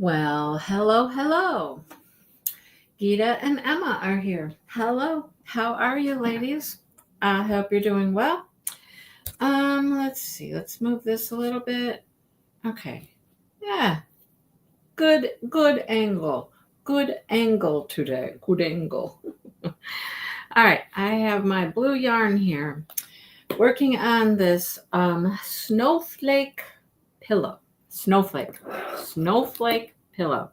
Well, hello, hello. Gita and Emma are here. Hello. How are you, ladies? I hope you're doing well. Let's see. Let's move this a little bit. Okay. Yeah. Good angle. Good angle today. Good angle. All right. I have my blue yarn here. Working on this snowflake pillow. Snowflake pillow.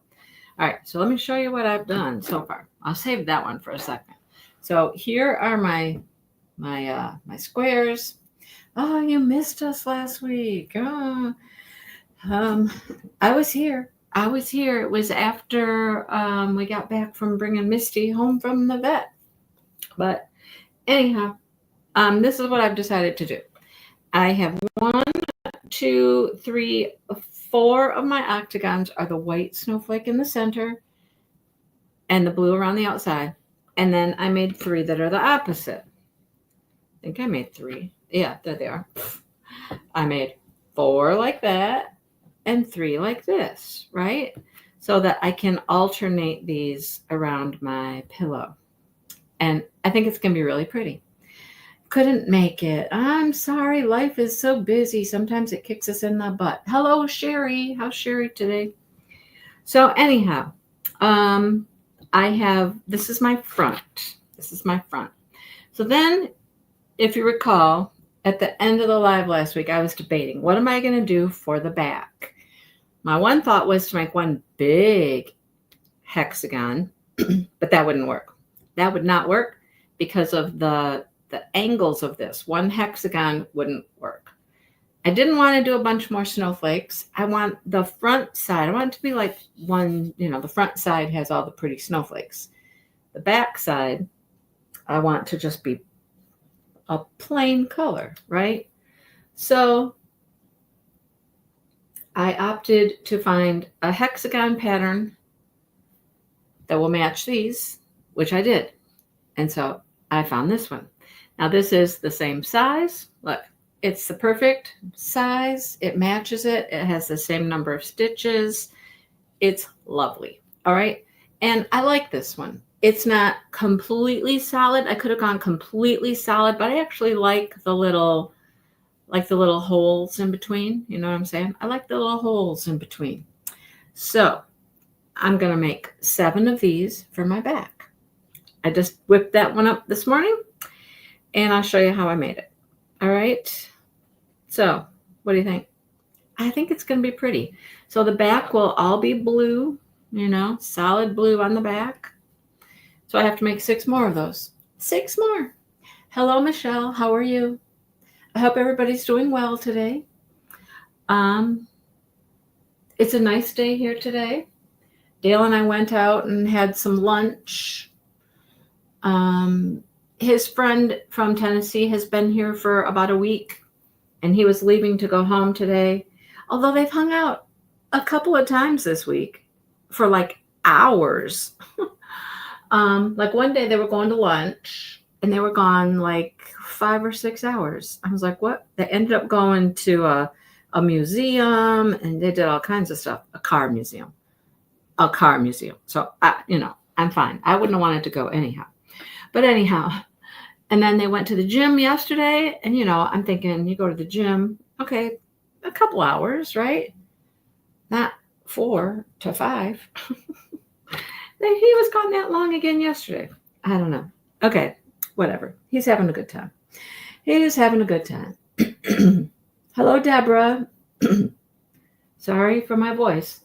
All right, so let me show you what I've done so far. I'll save that one for a second. So here are my squares. Oh, you missed us last week. Oh, I was here. It was after we got back from bringing Misty home from the vet. But anyhow, this is what I've decided to do. I have 1, 2, 3, 4 of my octagons are the white snowflake in the center and the blue around the outside. And then I made 3 that are the opposite. I think I made 3. Yeah, there they are. I made 4 like that and 3 like this, right? So that I can alternate these around my pillow. And I think it's going to be really pretty. Couldn't make it. I'm sorry. Life is so busy. Sometimes it kicks us in the butt. Hello, Sherry. How's Sherry today? So anyhow, this is my front. So then, if you recall, at the end of the live last week, I was debating, what am I going to do for the back? My one thought was to make one big hexagon, but that wouldn't work. That would not work because of the angles of this. One hexagon wouldn't work. I didn't want to do a bunch more snowflakes. I want the front side. I want it to be like one, the front side has all the pretty snowflakes. The back side, I want to just be a plain color, right? So I opted to find a hexagon pattern that will match these, which I did. And so I found this one. Now this is the same size. Look, it's the perfect size. It matches it. It has the same number of stitches. It's lovely. All right. And I like this one. It's not completely solid. I could have gone completely solid, but I actually like the little holes in between. You know what I'm saying? I like the little holes in between. So I'm going to make 7 of these for my back. I just whipped that one up this morning and I'll show you how I made it. All right. So what do you think? I think it's going to be pretty. So the back will all be blue, solid blue on the back. So I have to make 6 more of those. 6 more. Hello, Michelle. How are you? I hope everybody's doing well today. It's a nice day here today. Dale and I went out and had some lunch. His friend from Tennessee has been here for about a week, and he was leaving to go home today. Although they've hung out a couple of times this week for like hours. Like one day they were going to lunch and they were gone like 5 or 6 hours. I was like, what? They ended up going to a museum and they did all kinds of stuff. A car museum. So, I'm fine. I wouldn't have wanted to go anyhow. But anyhow, and then they went to the gym yesterday. And, I'm thinking, you go to the gym, okay, a couple hours, right? Not 4 to 5. He was gone that long again yesterday. I don't know. Okay, whatever. He's having a good time. Hello, Deborah. Sorry for my voice.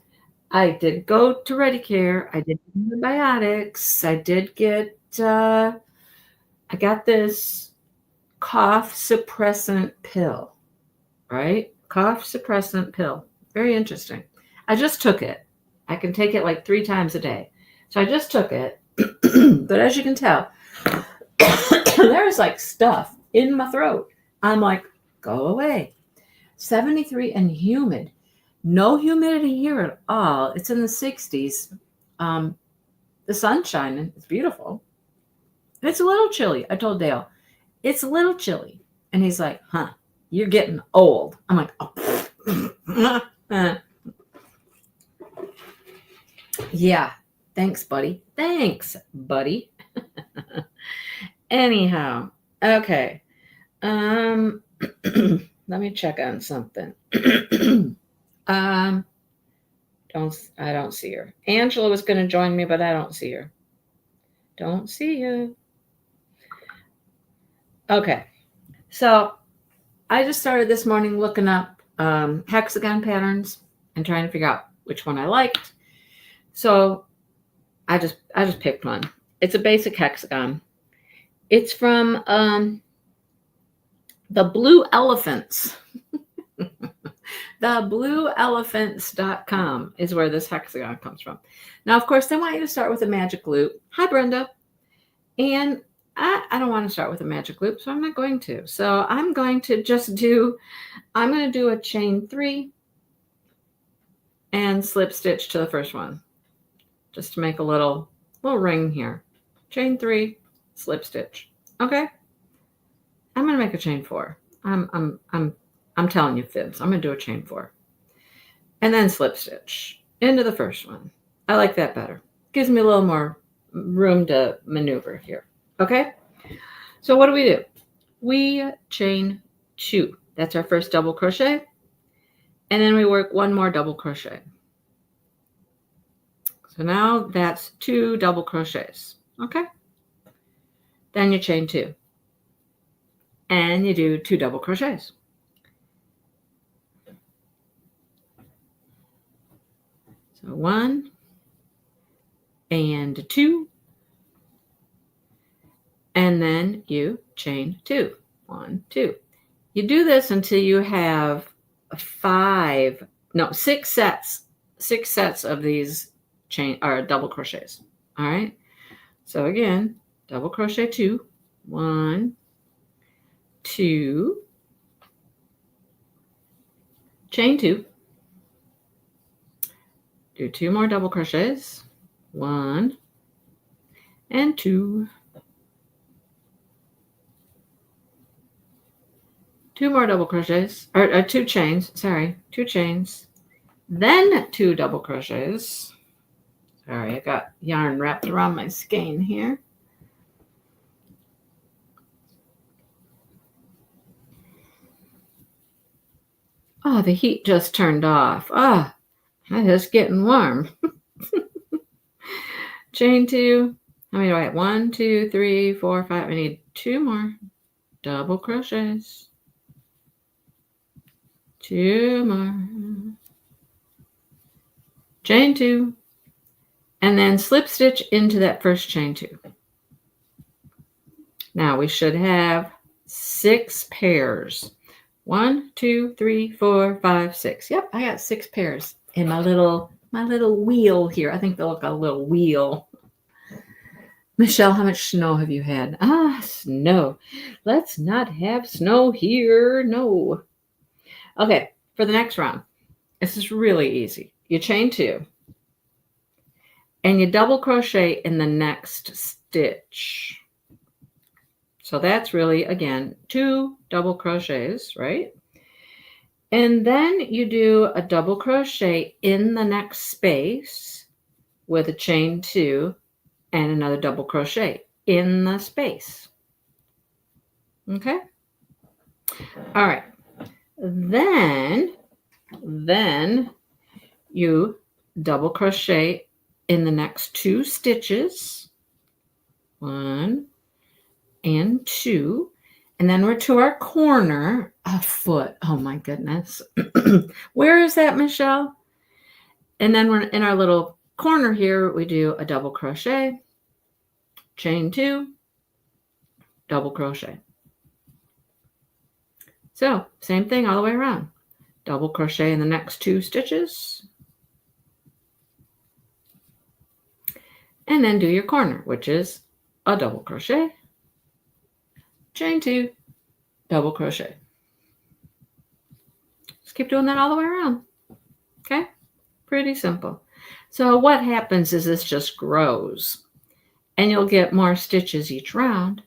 I did go to Ready-Care. I did antibiotics. I did get, I got this cough suppressant pill, right? Cough suppressant pill. Very interesting. I just took it. I can take it like 3 times a day. So I just took it. But as you can tell, there's like stuff in my throat. I'm like, go away. 73 and humid. No humidity here at all. It's in the 60s. The sun's shining. It's beautiful. It's a little chilly. I told Dale, it's a little chilly. And he's like, you're getting old. I'm like, oh. Yeah. Thanks, buddy. Thanks, buddy. Anyhow, okay. Um, let me check on something. um, I don't see her. Angela was going to join me, but I don't see her. Don't see you. Okay. So I just started this morning looking up hexagon patterns and trying to figure out which one I liked. So I just picked one. It's a basic hexagon. It's from the Blue Elephants. TheBlueElephants.com is where this hexagon comes from. Now, of course, they want you to start with a magic loop. Hi, Brenda. And I don't want to start with a magic loop, so I'm not going to. So I'm going to do a chain 3 and slip stitch to the first one, just to make a little ring here. Chain 3, slip stitch. Okay. I'm going to make a chain 4. I'm telling you fibs. I'm going to do a chain 4. And then slip stitch into the first one. I like that better. Gives me a little more room to maneuver here. Okay? So what do? We chain 2. That's our first double crochet. And then we work one more double crochet. So now that's 2 double crochets. Okay? Then you chain 2. And you do 2 double crochets. So 1 and 2. And then you chain 2. 1, 2. You do this until you have 6 sets. 6 sets of these chain or double crochets. All right. So again, double crochet 2. 1, 2. Chain 2. Do 2 more double crochets. 1 and 2. 2 more double crochets, or 2 chains, 2 chains, then 2 double crochets. Sorry, I got yarn wrapped around my skein here. Oh, the heat just turned off. Oh, it's just getting warm. Chain 2. How many do I have? 1, 2, 3, 4, 5. I need 2 more double crochets. 2 more. Chain 2. And then slip stitch into that first chain 2. Now we should have 6 pairs. 1, 2, 3, 4, 5, 6. Yep, I got 6 pairs in my little wheel here. I think they look like a little wheel. Michelle, how much snow have you had? Snow. Let's not have snow here. No. Okay, for the next round, this is really easy. You chain 2 and you double crochet in the next stitch. So that's really, again, 2 double crochets, right? And then you do a double crochet in the next space with a chain 2 and another double crochet in the space. Okay? All right. Then you double crochet in the next 2 stitches. 1 and 2. And then we're to our corner, a foot. Oh my goodness. Where is that, Michelle? And then we're in our little corner here. We do a double crochet, chain 2, double crochet. So same thing all the way around. Double crochet in the next 2 stitches. And then do your corner, which is a double crochet, chain 2, double crochet. Just keep doing that all the way around. Okay? Pretty simple. So what happens is this just grows and you'll get more stitches each round.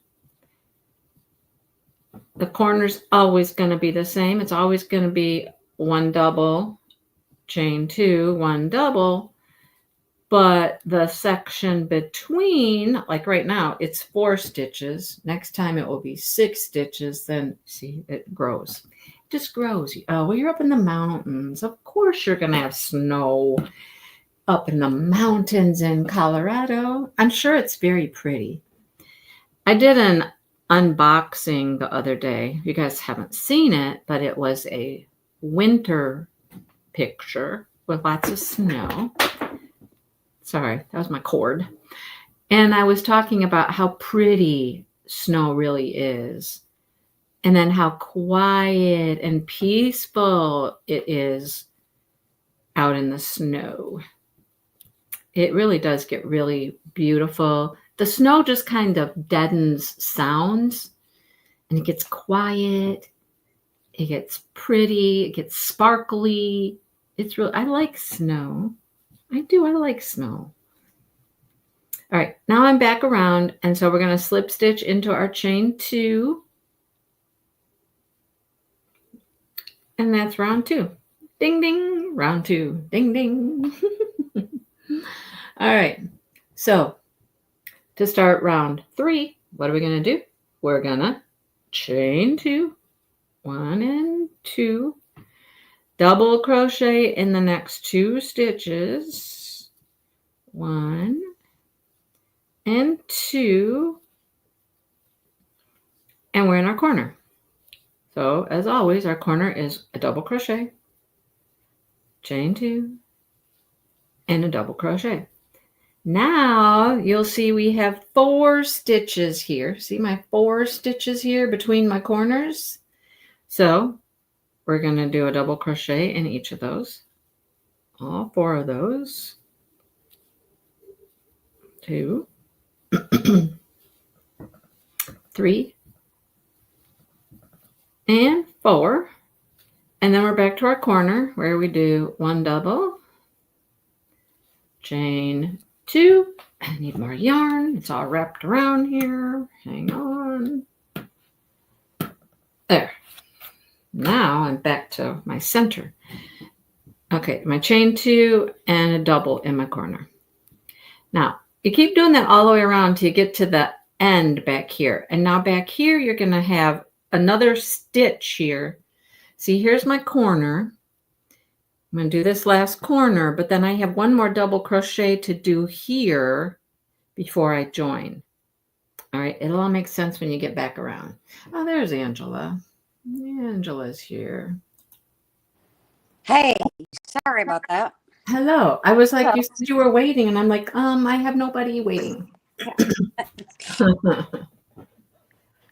The corner's always going to be the same. It's always going to be 1 double, chain 2, 1 double. But the section between, like right now, it's 4 stitches. Next time it will be 6 stitches. Then see, it grows. It just grows. Oh, well, you're up in the mountains. Of course you're going to have snow up in the mountains in Colorado. I'm sure it's very pretty. I did an unboxing the other day. You guys haven't seen it, but it was a winter picture with lots of snow. Sorry, that was my cord. And I was talking about how pretty snow really is. And then how quiet and peaceful it is out in the snow. It really does get really beautiful. The snow just kind of deadens sounds and it gets quiet. It gets pretty. It gets sparkly. It's really, I like snow. I do. I like snow. All right. Now I'm back around. And so we're going to slip stitch into our chain 2. And that's round 2. Ding, ding. Round 2. Ding, ding. All right. So to start round 3, what are we going to do? We're going to chain 2, 1 and 2, double crochet in the next 2 stitches, 1 and 2, and we're in our corner. So as always, our corner is a double crochet, chain 2, and a double crochet. Now you'll see we have 4 stitches here. See my 4 stitches here between my corners? So we're going to do a double crochet in each of those. All 4 of those. 2, 3, and 4. And then we're back to our corner where we do 1 double, chain 2. I need more yarn. It's all wrapped around here. Hang on. There. Now I'm back to my center. Okay, my chain 2 and a double in my corner. Now, you keep doing that all the way around till you get to the end back here. And now back here, you're going to have another stitch here. See, here's my corner. I'm going to do this last corner, but then I have 1 more double crochet to do here before I join. All right, it'll all make sense when you get back around. Oh, there's Angela. Angela's here. Hey, sorry about that. Hello. I was like, you said you were waiting, and I'm like, I have nobody waiting.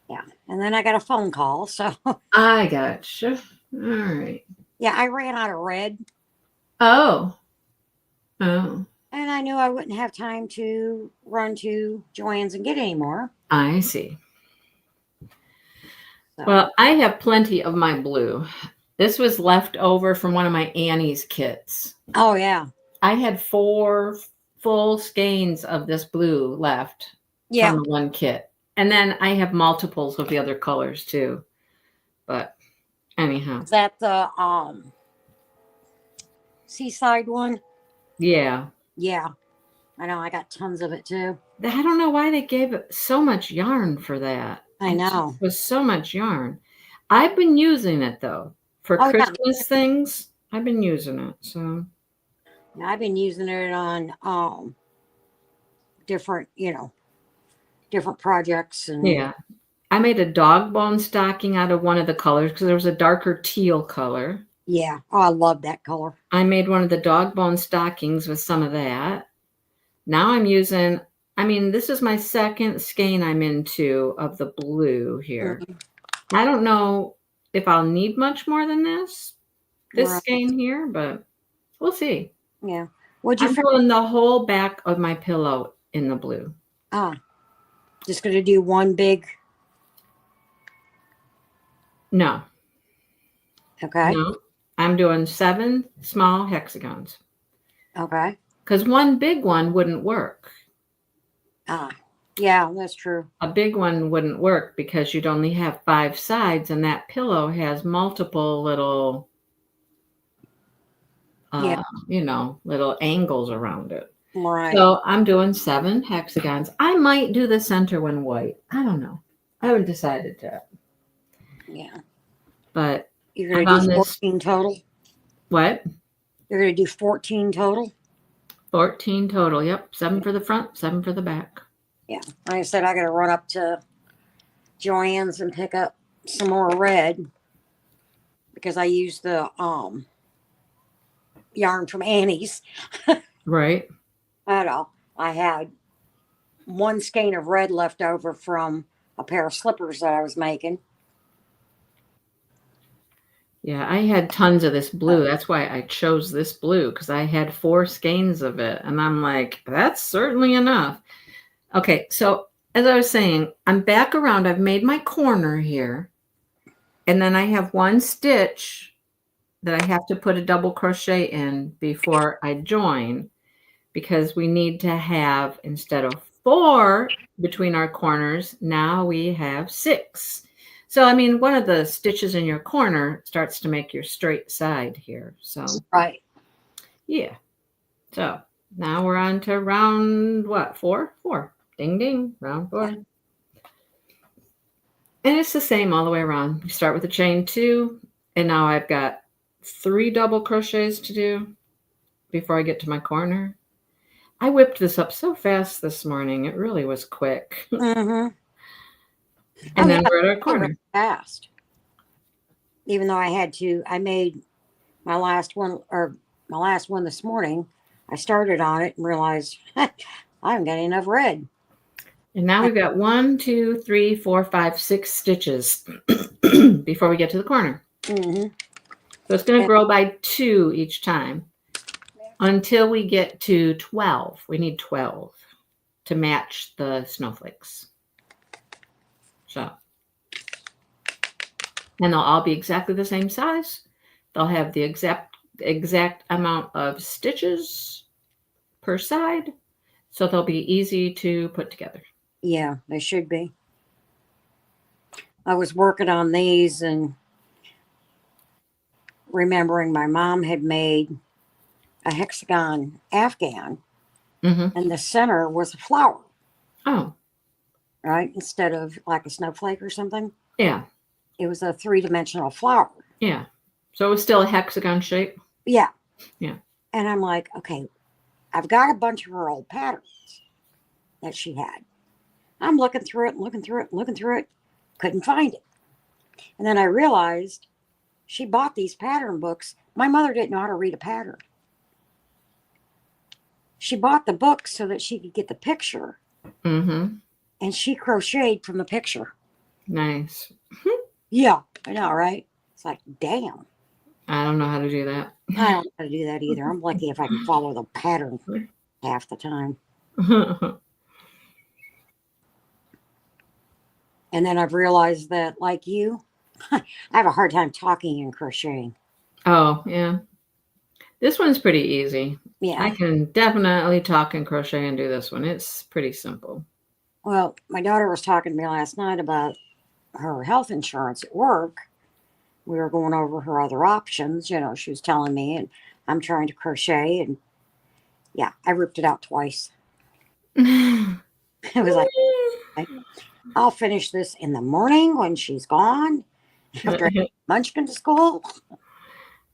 Yeah, and then I got a phone call, so. I gotcha. All right. Yeah, I ran out of red. Oh. And I knew I wouldn't have time to run to Joann's and get any more. I see. So. Well, I have plenty of my blue. This was left over from one of my Annie's kits. Oh, yeah. I had 4 full skeins of this blue left from the one kit. And then I have multiples of the other colors too. But anyhow. Is that the seaside one? Yeah. Yeah. I know. I got tons of it too. I don't know why they gave so much yarn for that. I know. It was so much yarn. I've been using it though. For Christmas things, I've been using it. So yeah, I've been using it on different, different projects. And yeah. I made a dog bone stocking out of one of the colors because there was a darker teal color. Yeah. Oh, I love that color. I made one of the dog bone stockings with some of that. Now I'm using, this is my second skein I'm into of the blue here. Mm-hmm. I don't know if I'll need much more than this skein here, but we'll see. Yeah. I'm doing the whole back of my pillow in the blue. Just going to do one big. No. Okay. No. I'm doing 7 small hexagons. Okay. Because one big one wouldn't work. Yeah, that's true. A big one wouldn't work because you'd only have 5 sides, and that pillow has multiple little, little angles around it. Right. So I'm doing 7 hexagons. I might do the center one white. I don't know. I haven't decided yet. Yeah. But You're I going to found do this. 14 total? What? You're going to do 14 total? 14 total. Yep. 7 for the front, 7 for the back. Yeah. Like I said, I got to run up to Joann's and pick up some more red because I used the yarn from Annie's. Right. I had one skein of red left over from a pair of slippers that I was making. Yeah, I had tons of this blue. That's why I chose this blue, because I had 4 skeins of it. And I'm like, that's certainly enough. Okay, so as I was saying, I'm back around. I've made my corner here. And then I have one stitch that I have to put a double crochet in before I join, because we need to have, instead of 4 between our corners, now we have 6. So, I mean, one of the stitches in your corner starts to make your straight side here. So, Right. yeah. So now we're on to round, what, 4? 4. Ding, ding, round 4. Yeah. And it's the same all the way around. You start with a chain 2, and now I've got 3 double crochets to do before I get to my corner. I whipped this up so fast this morning. It really was quick. Mm-hmm. And then we're at our corner. Really fast. Even though I made my last one this morning. I started on it and realized I haven't got enough red. And now we've got 1, 2, 3, 4, 5, 6 stitches before we get to the corner. Mm-hmm. So it's going to grow by 2 each time until we get to 12. We need 12 to match the snowflakes. So, and they'll all be exactly the same size. They'll have the exact amount of stitches per side. So they'll be easy to put together. Yeah, they should be. I was working on these and remembering my mom had made a hexagon Afghan, and the center was a flower. Oh. Right? Instead of like a snowflake or something. Yeah. It was a 3-dimensional flower. Yeah. So it was still a hexagon shape? Yeah. Yeah. And I'm like, okay, I've got a bunch of her old patterns that she had. I'm looking through it, couldn't find it. And then I realized she bought these pattern books. My mother didn't know how to read a pattern. She bought the book so that she could get the picture. Mm-hmm. And she crocheted from the picture. Nice. Yeah, I know, right? It's like, damn. I don't know how to do that. I don't know how to do that either. I'm lucky if I can follow the pattern half the time. And then I've realized that, like you, I have a hard time talking and crocheting. Oh, yeah. This one's pretty easy. Yeah. I can definitely talk and crochet and do this one. It's pretty simple. Well, my daughter was talking to me last night about her health insurance at work. We were going over her other options. You know, she was telling me, and I'm trying to crochet. And yeah, I ripped it out twice. It was like, I'll finish this in the morning when she's gone, after Munchkin to school.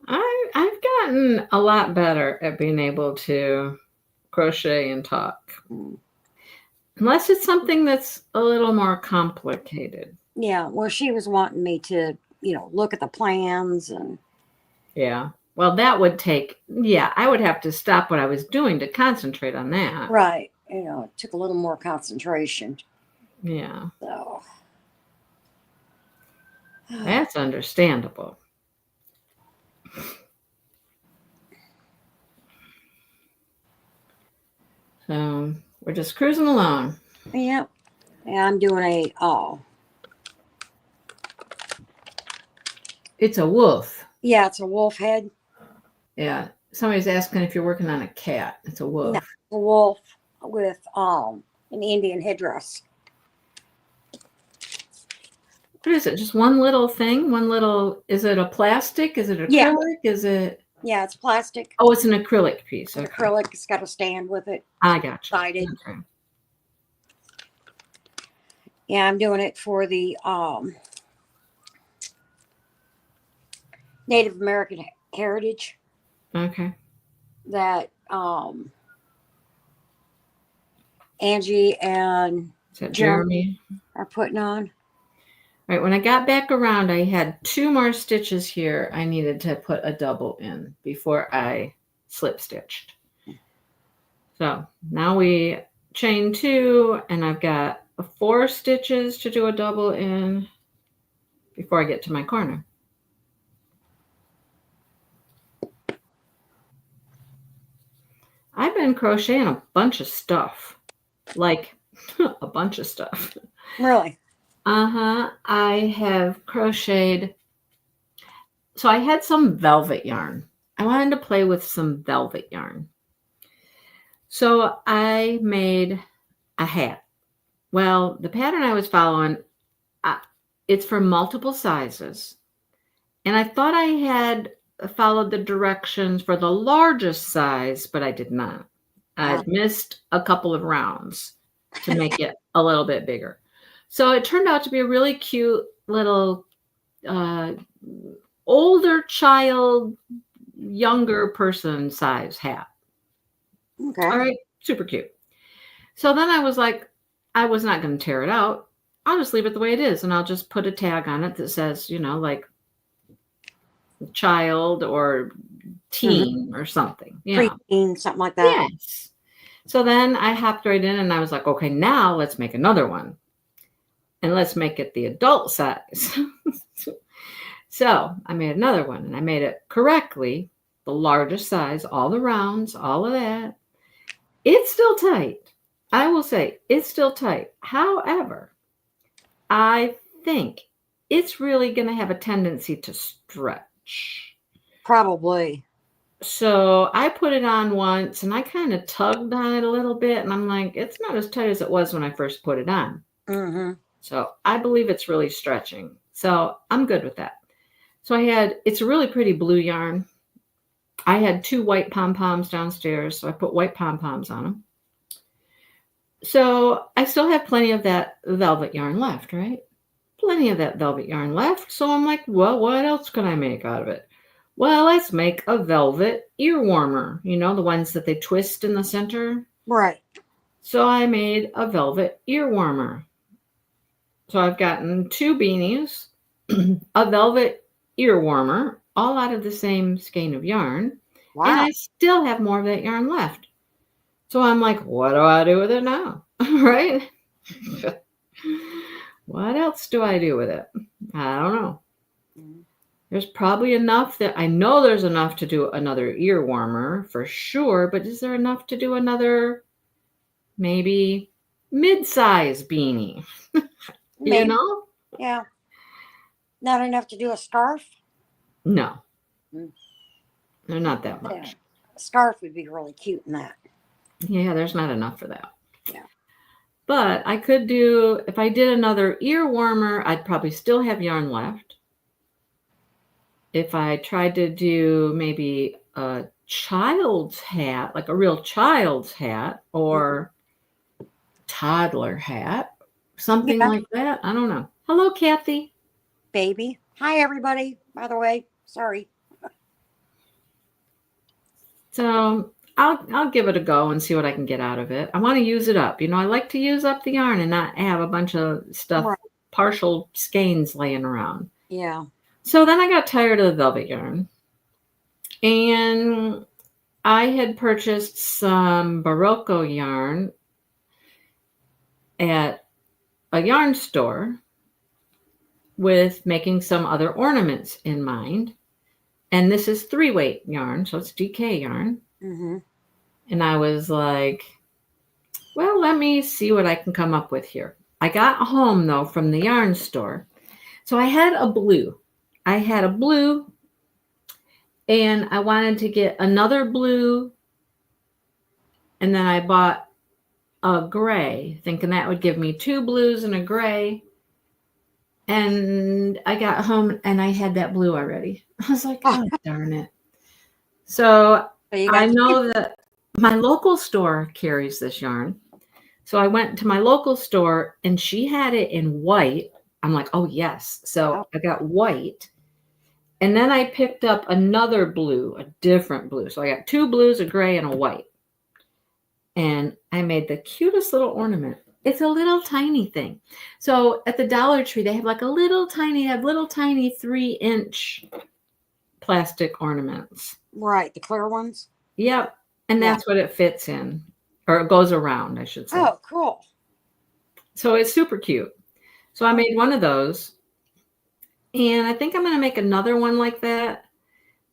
I've gotten a lot better at being able to crochet and talk. Unless it's something that's a little more complicated. Yeah, well, she was wanting me to, look at the plans and. Yeah. Well, that would take, I would have to stop what I was doing to concentrate on that. Right. It took a little more concentration. Yeah. So. That's understandable. So we're just cruising along. Yep. Yeah, I'm doing it's a wolf. Yeah, it's a wolf head. Yeah. Somebody's asking if you're working on a cat. It's a wolf. No, a wolf with an Indian headdress. What is it? Just one little thing? Is it a plastic? Is it acrylic? Yeah. Is it? Yeah, it's plastic. Oh, it's an acrylic piece. It's Okay. acrylic. It's got a stand with it. I got you. Sided. Okay. Yeah, I'm doing it for the Native American heritage Okay. that Angie and Is that Jeremy Jeremy? are putting on. All right. When I got back around, I had 2 more stitches here. I needed to put a double in before I slip stitched. So now we chain 2, and I've got 4 stitches to do a double in before I get to my corner. I've been crocheting a bunch of stuff, like a bunch of stuff. Really? I have crocheted. So I had some velvet yarn. I wanted to play with some velvet yarn. So I made a hat. Well, the pattern I was following, it's for multiple sizes. And I thought I had followed the directions for the largest size, but I did not. I'd missed a couple of rounds to make it a little bit bigger. So it turned out to be a really cute little older child, younger person size hat. Okay. All right, super cute. So then I was like, I was not going to tear it out. I'll just leave it the way it is, and I'll just put a tag on it that says, like child or teen or something. Preteen, something like that. Yes. So then I hopped right in, and I was like, okay, now let's make another one. And let's make it the adult size. So I made another one, and I made it correctly, the largest size, all the rounds, all of that. It's still tight. I will say it's still tight. However, I think it's really going to have a tendency to stretch. Probably. So I put it on once, and I kind of tugged on it a little bit, and I'm like, it's not as tight as it was when I first put it on. Mm-hmm. So I believe it's really stretching. So I'm good with that. So it's a really pretty blue yarn. I had 2 white pom-poms downstairs, so I put white pom-poms on them. So I still have plenty of that velvet yarn left, right? Plenty of that velvet yarn left. So I'm like, well, what else can I make out of it? Well, let's make a velvet ear warmer. The ones that they twist in the center? Right. So I made a velvet ear warmer. So I've gotten 2 beanies, a velvet ear warmer, all out of the same skein of yarn. Wow. And I still have more of that yarn left. So I'm like, what do I do with it now? Right? What else do I do with it? I don't know. There's probably enough that I know there's enough to do another ear warmer for sure, but is there enough to do another maybe mid-size beanie? Maybe. Yeah. Not enough to do a scarf? No. Mm. They're not that much. Yeah. A scarf would be really cute in that. Yeah, there's not enough for that. Yeah. But I could do, if I did another ear warmer, I'd probably still have yarn left. If I tried to do maybe a child's hat, like a real child's hat or toddler hat, something like that. I don't know. Hello, Kathy. Baby. Hi, everybody, by the way. Sorry. So I'll give it a go and see what I can get out of it. I want to use it up. I like to use up the yarn and not have a bunch of stuff, Right. partial skeins laying around. Yeah. So then I got tired of the velvet yarn, and I had purchased some Barocco yarn at a yarn store with making some other ornaments in mind. And this is 3-weight yarn, so it's DK yarn. Mm-hmm. And I was like, well, let me see what I can come up with here. I got home, though, from the yarn store. So I had a blue. And I wanted to get another blue. And then I bought a gray, thinking that would give me 2 blues and a gray. And I got home and I had that blue already. I was like, oh, darn it. So So you I got know that my local store carries this yarn. So I went to my local store and she had it in white. I'm like, oh, yes. So I got white. And then I picked up another blue, a different blue. So I got 2 blues, a gray, and a white. And I made the cutest little ornament. It's a little tiny thing. So at the Dollar Tree, they have like a little tiny 3-inch plastic ornaments. right, the clear ones. Yep. And Yeah. that's what it fits in, or it goes around, I should say. Oh, cool. So it's super cute. So I made one of those. And I think I'm going to make another one like that,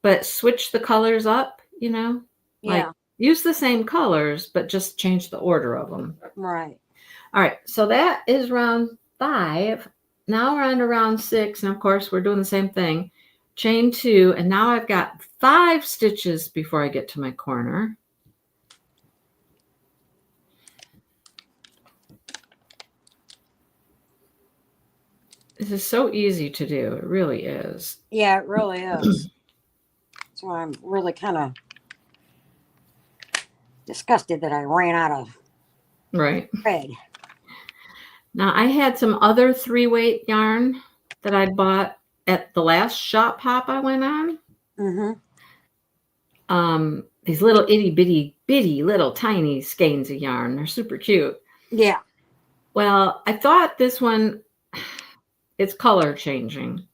but switch the colors up, like Yeah. use the same colors, but just change the order of them. Right. All right. So that is round 5. Now we're on to round 6. And of course, we're doing the same thing. Chain 2. And now I've got 5 stitches before I get to my corner. This is so easy to do. It really is. Yeah, it really is. So I'm really kind of disgusted that I ran out of Right. thread. Now I had some other 3-weight yarn that I bought at the last shop hop I went on. Mm-hmm. These little itty bitty little tiny skeins of yarn. They're super cute. Yeah. Well, I thought this one, it's color changing.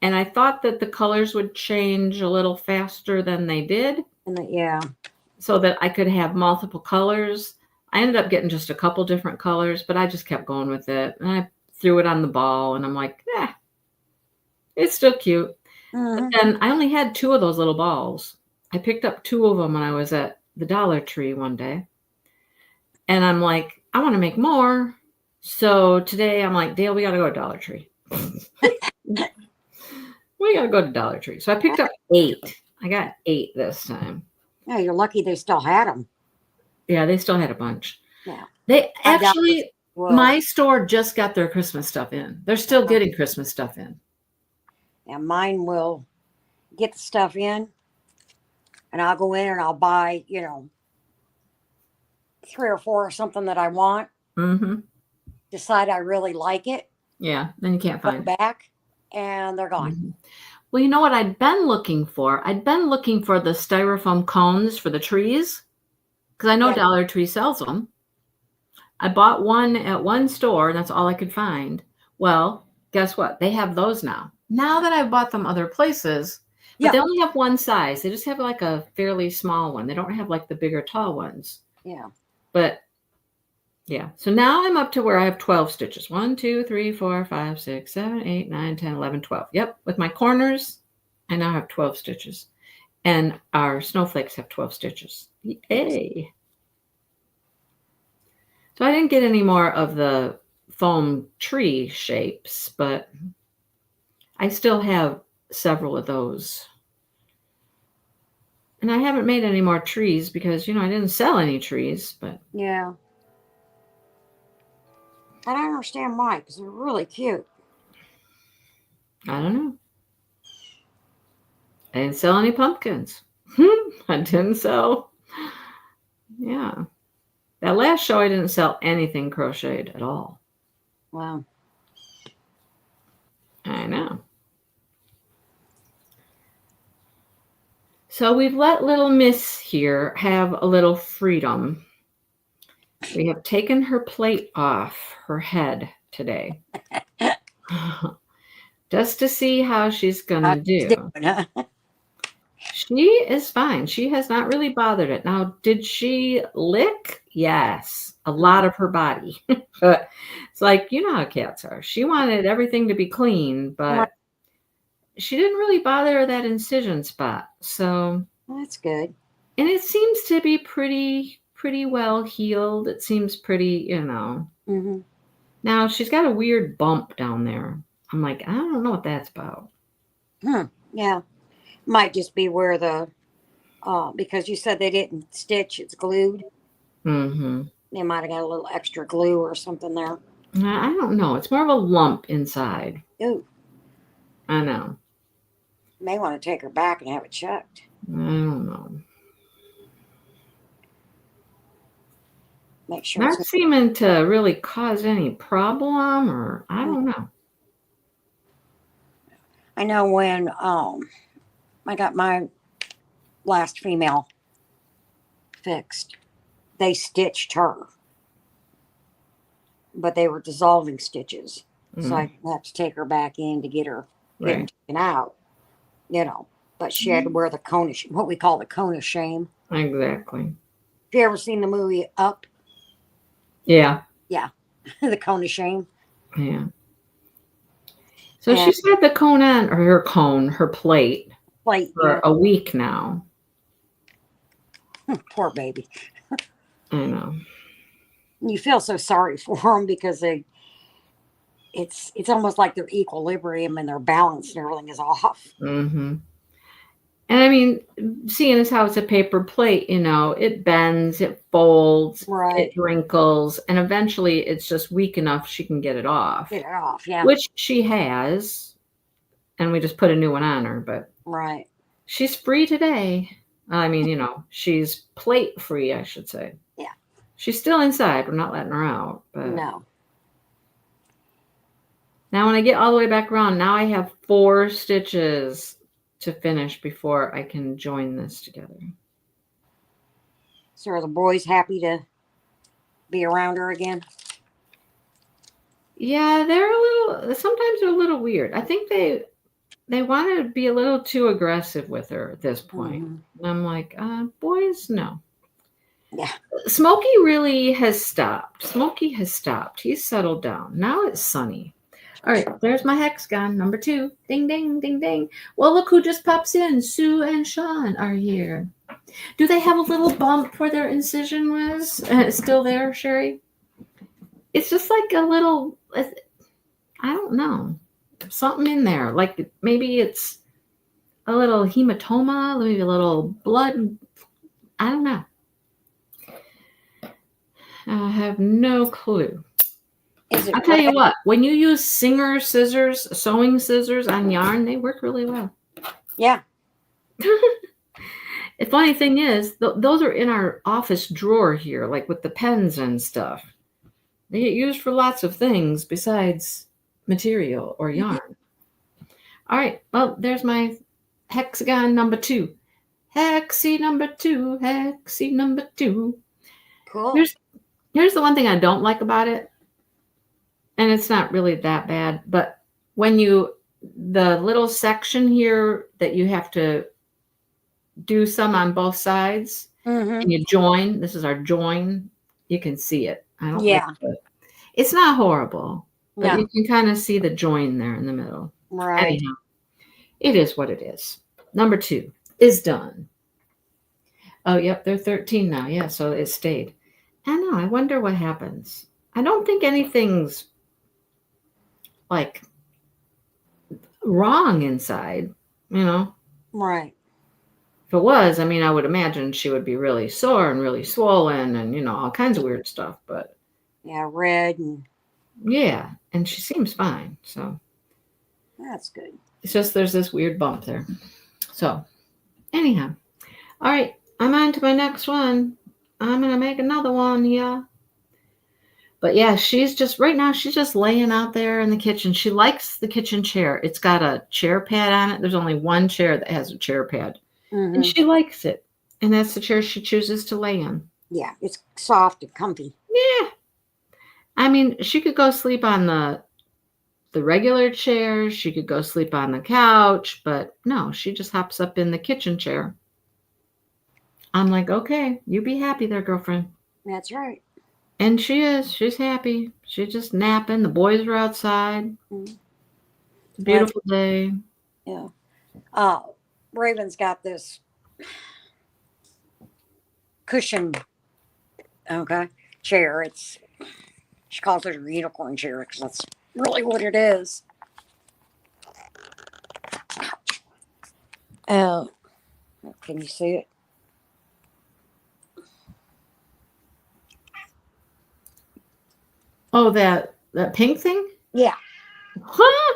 And I thought that the colors would change a little faster than they did. Yeah. So that I could have multiple colors. I ended up getting just a couple different colors, but I just kept going with it. And I threw it on the ball and I'm like, it's still cute. Mm-hmm. But then I only had 2 of those little balls. I picked up 2 of them when I was at the Dollar Tree one day. And I'm like, I want to make more. So today I'm like, Dale, we got to go to Dollar Tree. We got to go to Dollar Tree. So I picked up 8. I got 8 this time. Yeah, you're lucky they still had them. Yeah, they still had a bunch. Yeah. They actually, Well, my store just got their Christmas stuff in. They're still getting Christmas stuff in. yeah, mine will get the stuff in, and I'll go in and I'll buy, 3 or 4 or something that I want. Mm-hmm. Decide I really like it. Yeah, then you can't find it. Back, and they're gone. Mm-hmm. Well, you know what I'd been looking for? I'd been looking for the styrofoam cones for the trees, because I know Dollar Tree sells them. I bought one at one store, and that's all I could find. Well, guess what? They have those now. Now that I've bought them other places, but they only have one size. They just have like a fairly small one. They don't have like the bigger, tall ones. Yeah. But yeah. So now I'm up to where I have 12 stitches. 1, 2, 3, 4, 5, 6, 7, 8, 9, 10, 11, 12. Yep. With my corners, I now have 12 stitches. And our snowflakes have 12 stitches. Yay. So I didn't get any more of the foam tree shapes, but I still have several of those. And I haven't made any more trees because, I didn't sell any trees, but. Yeah. I don't understand why, because they're really cute. I don't know. I didn't sell any pumpkins. I didn't sell. Yeah. That last show, I didn't sell anything crocheted at all. Wow. I know. So we've let little Miss here have a little freedom. We have taken her plate off her head today. Just to see how she's going to do. She is fine. She has not really bothered it. Now, did she lick? Yes, a lot of her body. But it's like, how cats are. She wanted everything to be clean, but she didn't really bother that incision spot. So that's good. And it seems to be pretty well healed. It seems pretty, Mm-hmm. Now she's got a weird bump down there. I'm like, I don't know what that's about. Yeah. Might just be where the, because you said they didn't stitch, it's glued. Mm-hmm. They might have got a little extra glue or something there. I don't know. It's more of a lump inside. Ooh. I know. May want to take her back and have it checked. I don't know. Make sure it's. Not seeming to really cause any problem, or I don't know. I know when I got my last female fixed, they stitched her, but they were dissolving stitches, so I had to take her back in to get her Right. taken out. You know, but she had to wear the cone of what we call the cone of shame. Exactly. Have you ever seen the movie Up? Yeah. Yeah, the cone of shame. Yeah. So And she's had the cone on, or her plate, plate, for yeah, a week now. poor baby. I know. You feel so sorry for them because it's almost like their equilibrium and their balance and everything is off. Mm-hmm. And I mean, seeing as how it's a paper plate, it bends, it folds, it Right. wrinkles, and eventually it's just weak enough she can get it off, Get it off, yeah. which she has. And we just put a new one on her, but Right. she's free today. I mean, she's plate free, I should say. Yeah. She's still inside. We're not letting her out. But No. now when I get all the way back around, now I have 4 stitches to finish before I can join this together. So are the boys happy to be around her again? Yeah, sometimes they're a little weird. I think they want to be a little too aggressive with her at this point. Mhm. And I'm like, boys, no. Yeah. Smokey really has stopped. Smokey has stopped. He's settled down. Now it's Sunny. All right, there's my hexagon, number 2. Ding, ding, ding, ding. Well, look who just pops in. Sue and Sean are here. Do they have a little bump where their incision was? It's still there, Sherry? It's just like a little, I don't know, something in there. Like maybe it's a little hematoma, maybe a little blood. I don't know. I have no clue. Is it I'll tell you red? what, when you use Singer scissors, sewing scissors on yarn, they work really well. Yeah. The funny thing is, those are in our office drawer here, like with the pens and stuff. They get used for lots of things besides material or yarn. All right, well, there's my hexagon number 2. Hexie number 2, hexie number 2. Cool. Here's the one thing I don't like about it, and it's not really that bad, but when the little section here that you have to do some on both sides, Mm-hmm. and you join, this is our join, you can see it. I don't Yeah. like it. It's not horrible, but No. you can kind of see the join there in the middle. Right. Anyhow, it is what it is. Number 2 is done. Oh, yep, they're 13 now. Yeah, so it stayed. I know. I wonder what happens. I don't think anything's like wrong inside, Right. If it was, I mean, I would imagine she would be really sore and really swollen and, all kinds of weird stuff. But Yeah, red and yeah, and she seems fine. So that's good. it's just there's this weird bump there. So anyhow, all right, I'm on to my next one. I'm going to make another one here. But yeah, she's just laying out there in the kitchen. She likes the kitchen chair. It's got a chair pad on it. There's only one chair that has a chair pad. Mm-hmm. And she likes it. And that's the chair she chooses to lay in. Yeah, it's soft and comfy. Yeah. I mean, she could go sleep on the regular chair. She could go sleep on the couch. But no, she just hops up in the kitchen chair. I'm like, okay, you be happy there, girlfriend. That's right. And she is. She's happy. She's just napping. The boys are outside. Mm-hmm. It's a beautiful day. Yeah. Raven's got this cushion, chair. She calls it a unicorn chair because that's really what it is. Can you see it? Oh, that pink thing? Yeah. Huh?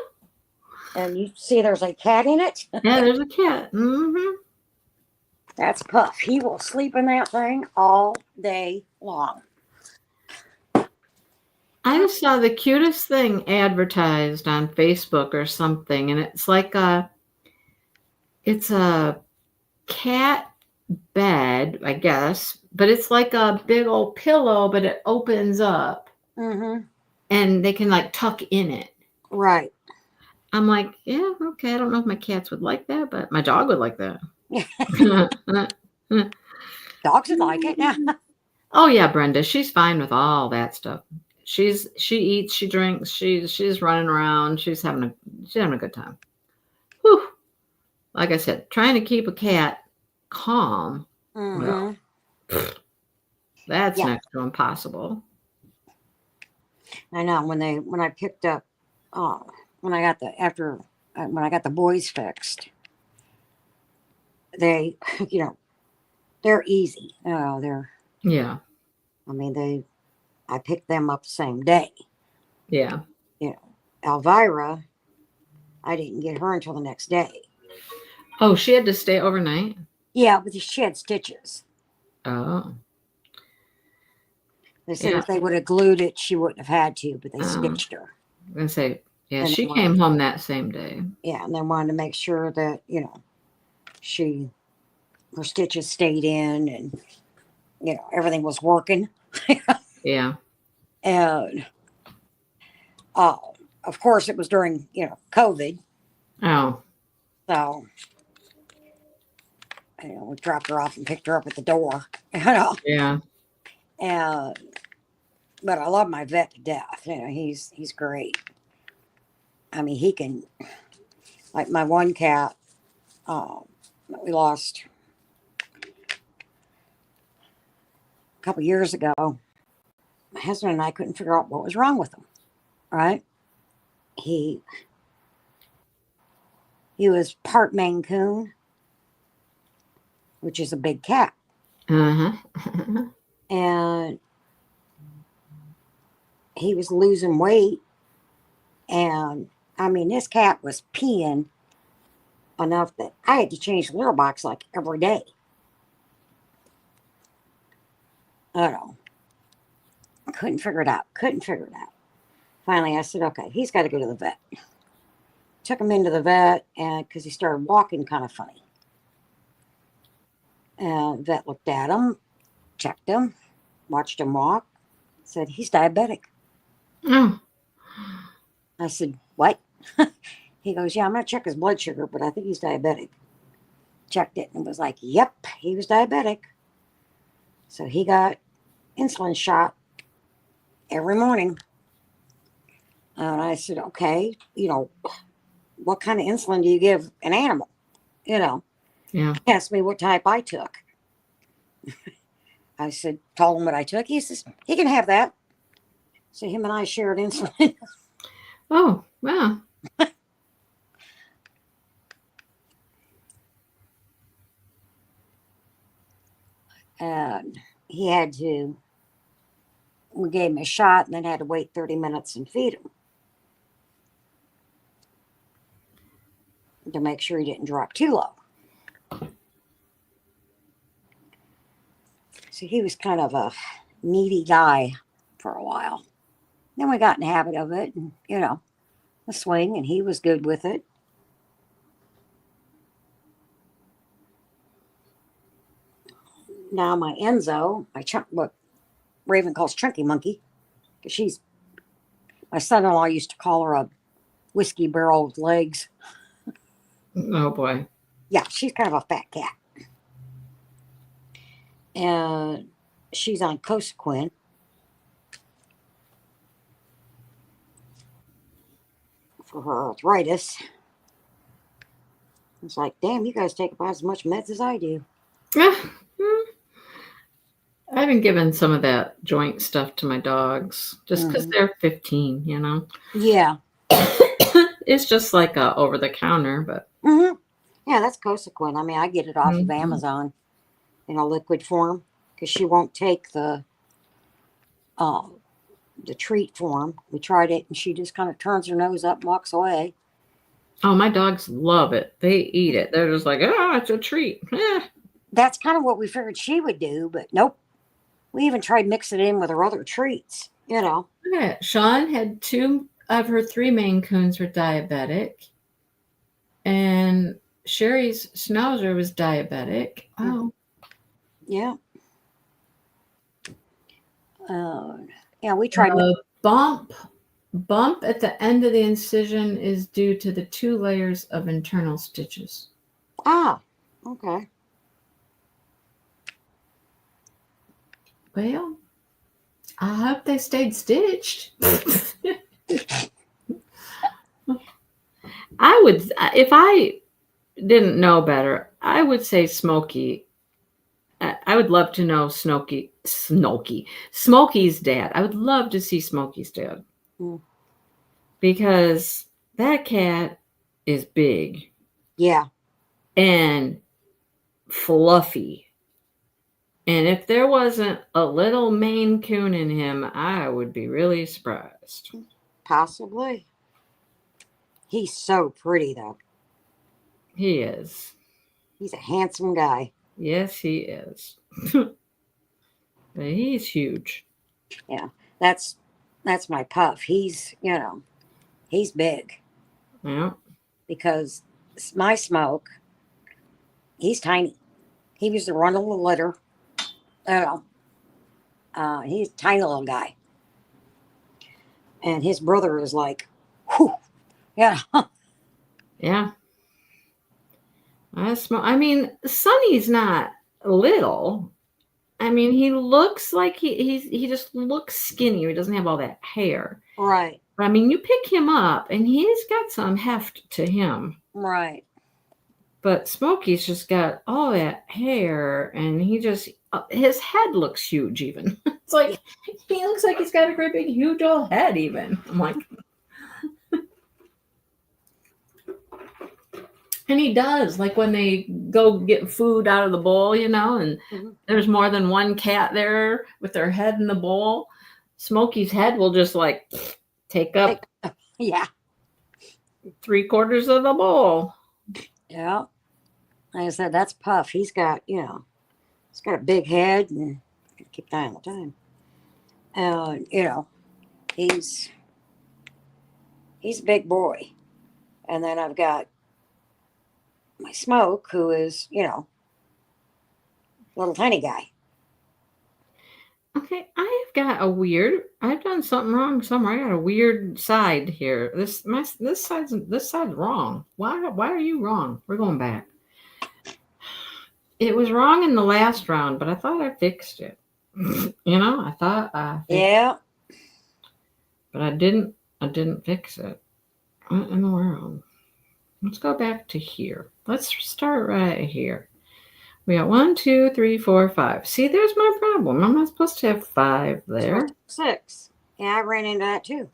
And you see there's a cat in it? Yeah, there's a cat. Mm-hmm. That's Puff. He will sleep in that thing all day long. I just saw the cutest thing advertised on Facebook or something, and it's a cat bed, I guess, but it's like a big old pillow, but it opens up Mm-hmm. and they can like tuck in it. Right. I'm like, yeah, okay. I don't know if my cats would like that, but my dog would like that. Dogs would like it. Yeah. Oh yeah, Brenda, she's fine with all that stuff. She eats, she drinks, she's running around, she's having a good time. Whew. Like I said, trying to keep a cat calm, well, Mm-hmm. that's Yeah. next to impossible. I know. When I picked up, when I got when I got the boys fixed, they, you know, they're easy. Yeah, I mean, I picked them up the same day. yeah. You know, Elvira, I didn't get her until the next day. Oh, she had to stay overnight? Yeah, but she had stitches. Oh, They said yeah. if they would have glued it, she wouldn't have had to, but they I'm stitched her. gonna say, yeah, And she came home that same day. and they wanted to make sure that, her stitches stayed in and, everything was working. Yeah. And, uh, of course, it was during, COVID. Oh, So, we dropped her off and picked her up at the door, you know. yeah. And, but I love my vet to death. He's great. I mean, he can, like my one cat, that we lost a couple years ago. My husband and I couldn't figure out what was wrong with him. Right? He was part Maine Coon, which is a big cat, Uh-huh. and he was losing weight. And I mean, this cat was peeing enough that I had to change the litter box like every day. I don't know. Couldn't figure it out. Finally, I said, okay, he's got to go to the vet. Took him into the vet, and because he started walking kind of funny. And vet looked at him, checked him, watched him walk, said, he's diabetic. Oh, I said, what? He goes, yeah, I'm going to check his blood sugar, but I think he's diabetic. Checked it and was like, yep, he was diabetic. So he got insulin shot every morning. And I said, okay, what kind of insulin do you give an animal? yeah. He asked me what type I took. I told him what I took. He says, he can have that. So him and I shared insulin. Oh, wow. And we gave him a shot and then had to wait 30 minutes and feed him to make sure he didn't drop too low. So he was kind of a needy guy for a while. Then we got in the habit of it and, the swing, and he was good with it. Now my Enzo, what Raven calls Chunky Monkey, because my son-in-law used to call her a whiskey barrel with legs. Oh boy. Yeah, she's kind of a fat cat. And she's on Cosequin. For her arthritis. It's like, damn, you guys take about as much meds as I do. I've been giving some of that joint stuff to my dogs just because they're 15, Yeah. It's just like a over the counter, but. Mm-hmm. Yeah, that's Cosequin. I mean, I get it off of Amazon in a liquid form because she won't take the treat form. We tried it and she just kind of turns her nose up and walks away. Oh, my dogs love it. They eat it. They're just like, oh, it's a treat. that's kind of what we figured she would do, but nope. We even tried mixing it in with her other treats, you know. Okay. Sean had 2 of her 3 Maine Coons were diabetic. And Sherry's Schnauzer was diabetic. Wow. Yeah. Yeah, we tried. Bump at the end of the incision is due to the 2 layers of internal stitches. Okay. Well, I hope they stayed stitched. I would, if I didn't know better, I would say Smokey. I would love to know Smokey's dad. I would love to see Smokey's dad. Mm. Because that cat is big. Yeah. And fluffy. And if there wasn't a little Maine Coon in him, I would be really surprised. Possibly. He's so pretty, though. He is. He's a handsome guy. Yes, he is. But he's huge. Yeah. That's my Puff. He's, he's big. Yeah. Because my Smoke, he's tiny. He used to run a little litter. He's a tiny little guy. And his brother is like, whew. Yeah. Yeah. I mean, Sonny's not little. I mean, he looks like he just looks skinny. He doesn't have all that hair. Right. But I mean, you pick him up and he's got some heft to him. Right. But Smokey's just got all that hair, and his head looks huge even. It's like, he looks like he's got a great big huge old head even. I'm like, and he does, like when they go get food out of the bowl, and there's more than one cat there with their head in the bowl. Smokey's head will just like take up 3/4 of the bowl. Yeah. Like I said, that's Puff. He's got, he's got a big head and keep an eye on the time. He's a big boy. And then I've got my Smoke, who is, little tiny guy. Okay, I've done something wrong somewhere. I got a weird side here. This side's wrong. Why are you wrong? We're going back. It was wrong in the last round, but I thought I fixed it. I thought I fixed it. But I didn't fix it. What in the world? Let's go back to here. Let's start right here. We got 1, 2, 3, 4, 5. See, there's my problem. I'm not supposed to have 5 there. 6. Yeah, I ran into that too.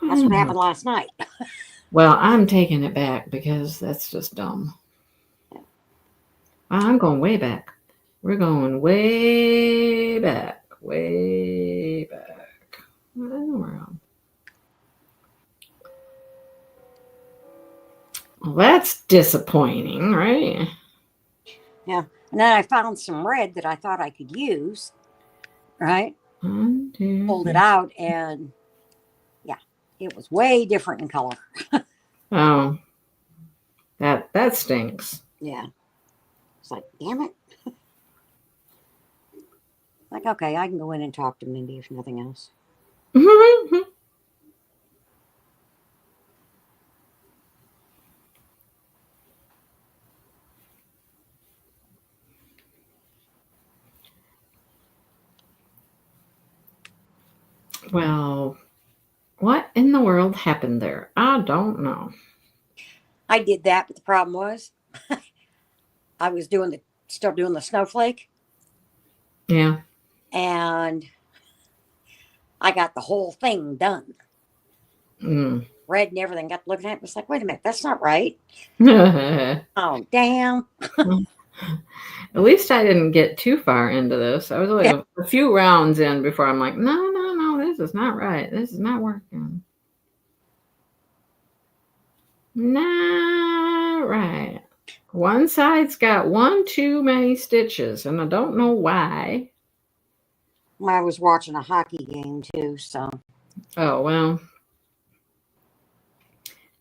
That's what happened last night. Well, I'm taking it back because that's just dumb. I'm going way back. We're going way back. Way back. What in the world? Well, that's disappointing, right? Yeah. And then I found some red that I thought I could use. Right? 1, 2, pulled it out, and it was way different in color. Oh, that stinks. Yeah. It's like, damn it. Like, okay, I can go in and talk to Mindy if nothing else. Well, what in the world happened there? I don't know. I did that, but the problem was I was still doing the snowflake. Yeah. And I got the whole thing done. Red and everything. Got looking at it. Was like, wait a minute, that's not right. Oh, damn. At least I didn't get too far into this. I was only a few rounds in before I'm like, no, this is not right. This is not working. Not right. One side's got one too many stitches, and I don't know why. I was watching a hockey game too, so. Oh, well.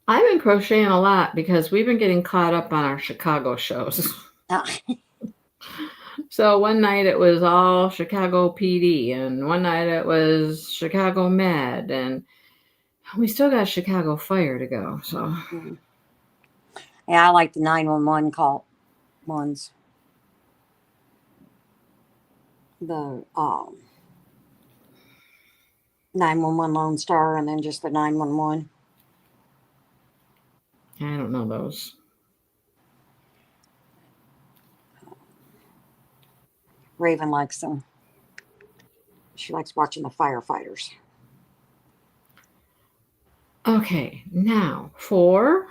I've been crocheting a lot because we've been getting caught up on our Chicago shows. So one night it was all Chicago PD, and one night it was Chicago Med, and we still got Chicago Fire to go. So Yeah, I like the 911 call ones. The 911 Lone Star, and then just the 911. I don't know those. Raven likes them. She likes watching the firefighters. Okay, now 4,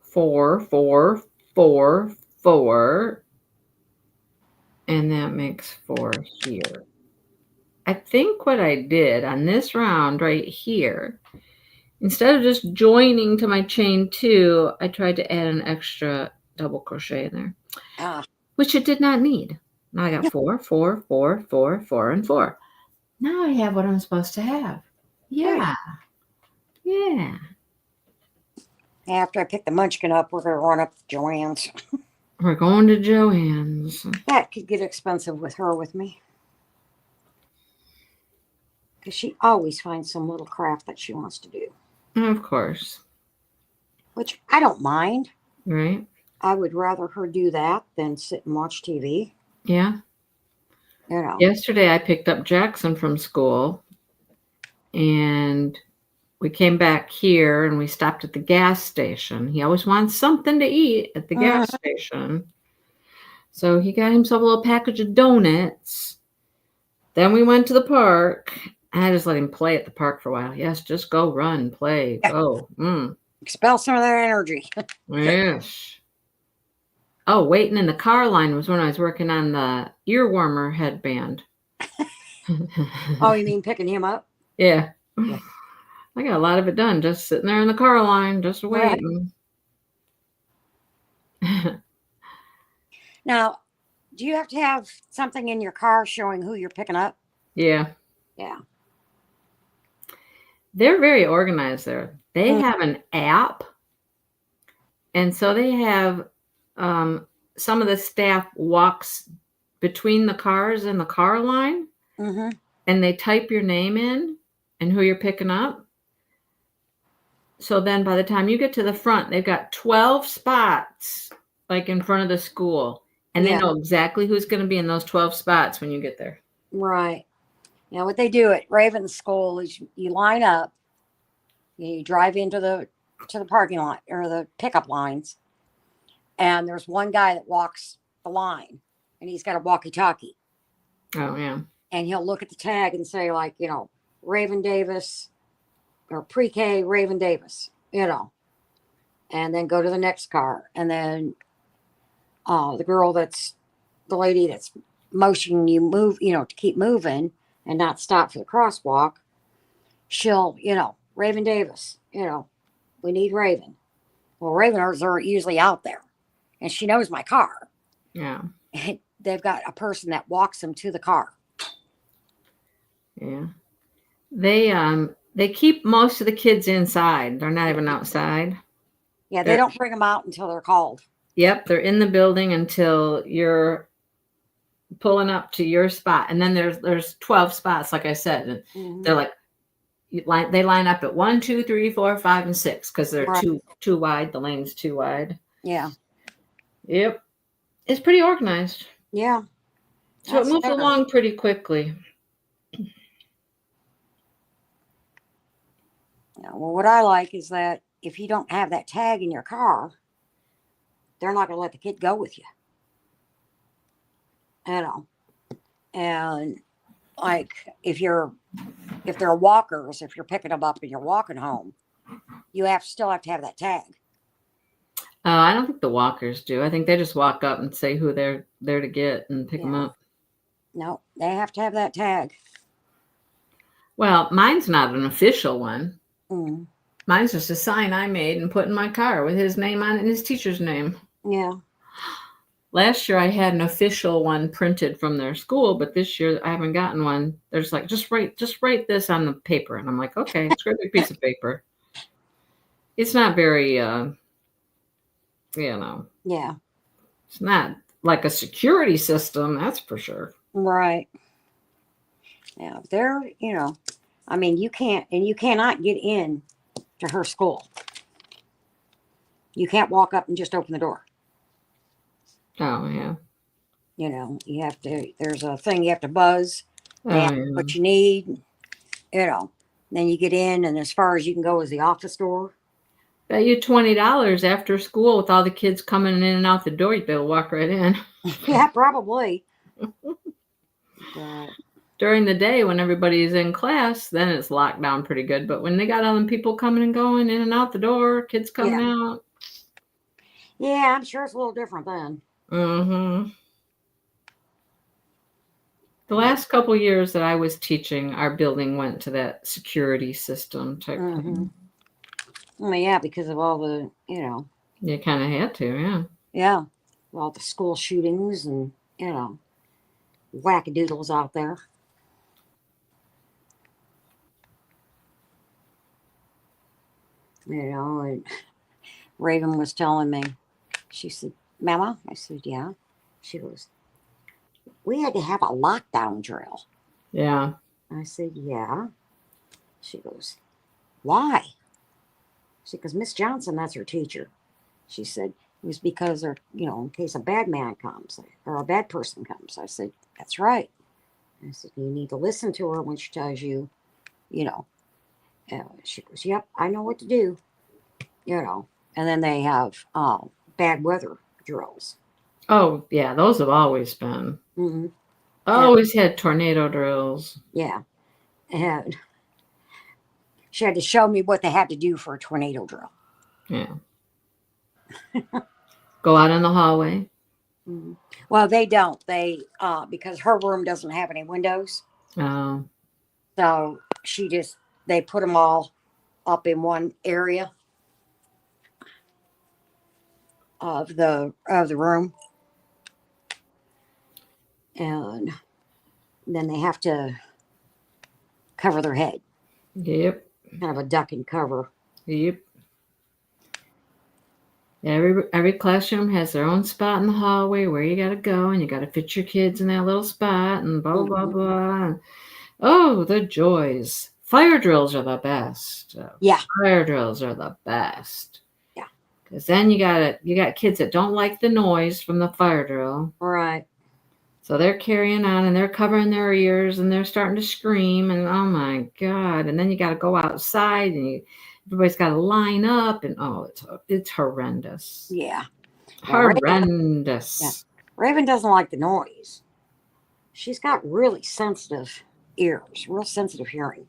4, 4, 4, 4, and that makes 4 here. I think what I did on this round right here, instead of just joining to my chain 2, I tried to add an extra double crochet in there, which it did not need. Now I got 4, 4, 4, 4, 4, and 4. Now I have what I'm supposed to have. Yeah. Yeah. After I pick the munchkin up, we're going to run up to Joanne's. We're going to Joanne's. That could get expensive with her with me. Because she always finds some little craft that she wants to do. Of course. Which I don't mind. Right. I would rather her do that than sit and watch TV. Yeah. You know. Yesterday I picked up Jackson from school, and we came back here and we stopped at the gas station. He always wants something to eat at the gas station. So he got himself a little package of donuts. Then we went to the park. I just let him play at the park for a while. Yes, just go run, play, go. Expel some of that energy. Yes. Oh, waiting in the car line was when I was working on the ear warmer headband. Oh, you mean picking him up? Yeah. I got a lot of it done just sitting there in the car line, just waiting. Right. Now, do you have to have something in your car showing who you're picking up? Yeah. Yeah. They're very organized there. They have an app. And so they have some of the staff walks between the cars and the car line. And they type your name in and who you're picking up. So then by the time you get to the front, they've got 12 spots like in front of the school. And they know exactly who's going to be in those 12 spots when you get there. Right. Now, what they do at Raven's school is you line up, you drive into the parking lot or the pickup lines, and there's one guy that walks the line, and he's got a walkie-talkie. Oh, yeah. And he'll look at the tag and say, like, you know, Raven Davis or pre-K Raven Davis, you know, and then go to the next car. And then the lady that's motioning you move, you know, to keep moving and not stop for the crosswalk, she'll, you know, Raven Davis, you know, we need Raven. Well, Raveners are usually out there, and she knows my car. Yeah. And they've got a person that walks them to the car. Yeah. They keep most of the kids inside. They're not even outside. Yeah, they don't bring them out until they're called. Yep, they're in the building until you're pulling up to your spot. And then there's 12 spots, like I said. And they're like, they line up at 1, 2, 3, 4, 5, and 6 because they're too wide. The lane's too wide. Yeah. Yep. It's pretty organized. Yeah. So it moves along pretty quickly. Yeah, well, what I like is that if you don't have that tag in your car, they're not going to let the kid go with you. You know. And like if they're walkers, if you're picking them up and you're walking home, you still have to have that tag. I don't think the walkers do. I think they just walk up and say who they're there to get and pick them up. No, they have to have that tag. Well, mine's not an official one. Mine's just a sign I made and put in my car with his name on it and his teacher's name. Yeah. Last year I had an official one printed from their school, but this year I haven't gotten one. There's like just write this on the paper, and I'm like, okay, it's a great big piece of paper. It's not very, Yeah. it's not like a security system, that's for sure. Right. Yeah. They're, I mean, you cannot get in to her school. You can't walk up and just open the door. Oh yeah. You have to, there's a thing you have to buzz. They Oh ask yeah. what you need, you know. Then you get in, and as far as you can go is the office door. Bet you $20 after school with all the kids coming in and out the door, you'd be able to walk right in. Yeah, probably. But During the day when everybody's in class, then it's locked down pretty good. But when they got all them people coming and going in and out the door, kids coming yeah, out. yeah, I'm sure it's a little different then. Mm-hmm. The last couple years that I was teaching, our building went to that security system type thing. Well, yeah, because of all the, You kind of had to, yeah. yeah, all the school shootings and wackadoodles out there. And Raven was telling me, she said, Mama, I said, yeah. She goes, we had to have a lockdown drill. Yeah. I said, yeah. She goes, why? She said, because Miss Johnson, that's her teacher. She said, it was because, in case a bad man comes or a bad person comes. I said, that's right. I said, you need to listen to her when she tells you, she goes, yep, I know what to do, And then they have bad weather drills. Oh, yeah, those have always been. Mm-hmm. Always had tornado drills. Yeah. And she had to show me what they had to do for a tornado drill. Yeah. Go out in the hallway. Mm-hmm. Well, they don't. They because her room doesn't have any windows. Oh. So they put them all up in one area of the room, and then they have to cover their head. Yep. Kind of a duck and cover. Yep. Every classroom has their own spot in the hallway where you got to go, and you got to fit your kids in that little spot, and blah blah blah. Oh, the joys! Fire drills are the best. Yeah, fire drills are the best. Yeah, because then you got kids that don't like the noise from the fire drill. Right. So they're carrying on and they're covering their ears and they're starting to scream and oh my God! And then you got to go outside and everybody's got to line up and it's horrendous. Yeah. Horrendous. Raven doesn't like the noise. She's got really sensitive ears, real sensitive hearing.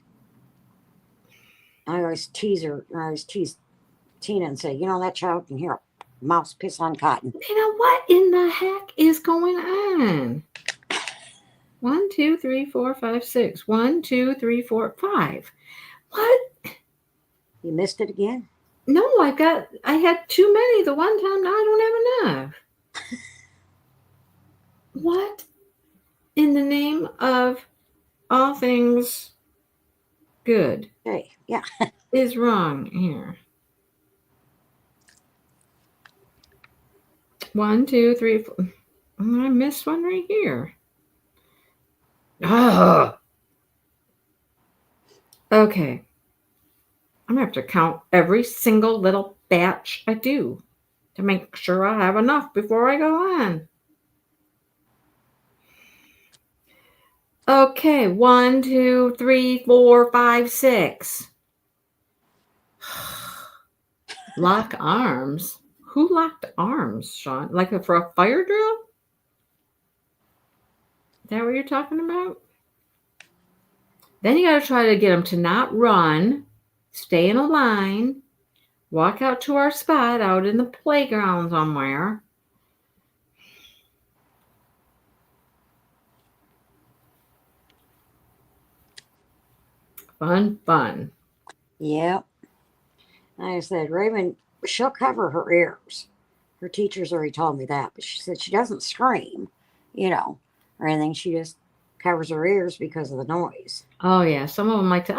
I always tease Tina and say, that child can hear a mouse piss on cotton. What in the heck is going on? 1, 2, 3, 4, 5, 6. 1, 2, 3, 4, 5. What? You missed it again? No, I had too many the one time. Now I don't have enough. What in the name of all things good? Hey, yeah. is wrong here? 1, 2, 3, 4. I missed one right here. Oh. Okay. I'm going to have to count every single little batch I do to make sure I have enough before I go on. Okay. 1, 2, 3, 4, 5, 6. Lock arms. Who locked arms, Sean? Like for a fire drill? Is that what you're talking about? Then you got to try to get them to not run, stay in a line, walk out to our spot out in the playground somewhere. Fun. Yeah. Like I said, Raven, she'll cover her ears. Her teacher's already told me that, but she said she doesn't scream, you know, or anything. She just covers her ears because of the noise. Oh, yeah. Some of them like to,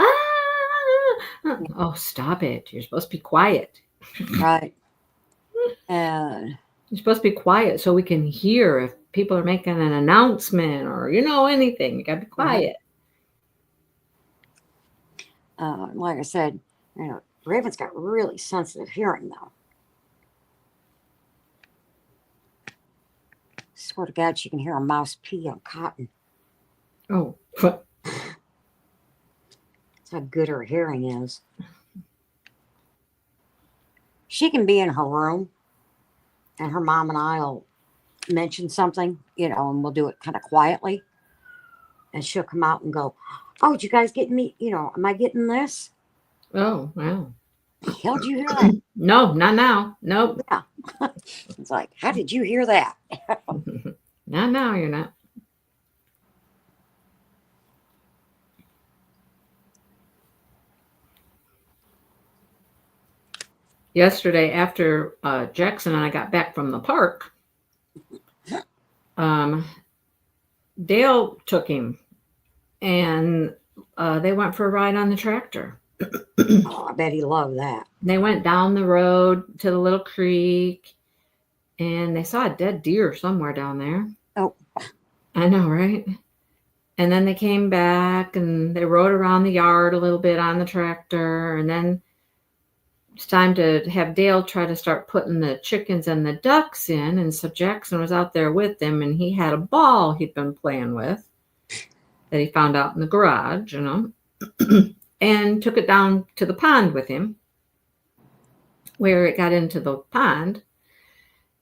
oh, stop it. You're supposed to be quiet. Right. And You're supposed to be quiet so we can hear if people are making an announcement or, anything. You got to be quiet. like I said, Raven's got really sensitive hearing, though. Swear to God, she can hear a mouse pee on cotton. Oh, That's how good her hearing is. She can be in her room, and her mom and I will mention something, and we'll do it kind of quietly. And she'll come out and go, "Oh, did you guys get me? Am I getting this?" oh, wow. Hell, did you hear that? No, not now. Nope. Yeah. It's like, how did you hear that? Not now, you're not. Yesterday, after Jackson and I got back from the park, Dale took him, and they went for a ride on the tractor. Oh, I bet he loved that. They went down the road to the little creek, and they saw a dead deer somewhere down there. Oh. I know, right? And then they came back, and they rode around the yard a little bit on the tractor, and then it's time to have Dale try to start putting the chickens and the ducks in. And so Jackson was out there with them, and he had a ball he'd been playing with that he found out in the garage, and took it down to the pond with him, where it got into the pond.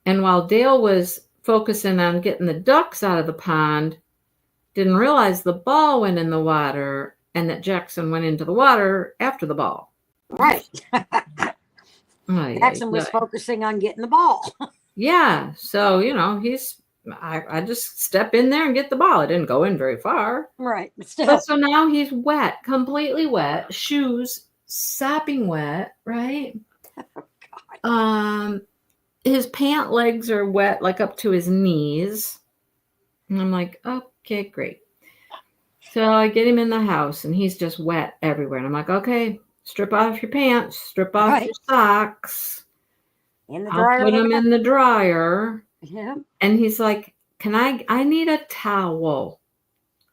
And while Dale was focusing on getting the ducks out of the pond, didn't realize the ball went in the water and that Jackson went into the water after the ball. Right. Oh, Jackson was focusing on getting the ball. Yeah. So, I just step in there and get the ball. It didn't go in very far. Right. But still. But so now he's wet, completely wet, shoes sopping wet, right? Oh, God. His pant legs are wet, like up to his knees. And I'm like, okay, great. So I get him in the house, and he's just wet everywhere. And I'm like, okay, strip off your pants, strip off your socks. In the dryer. I'll put them in the dryer. Yeah. And he's like, I need a towel.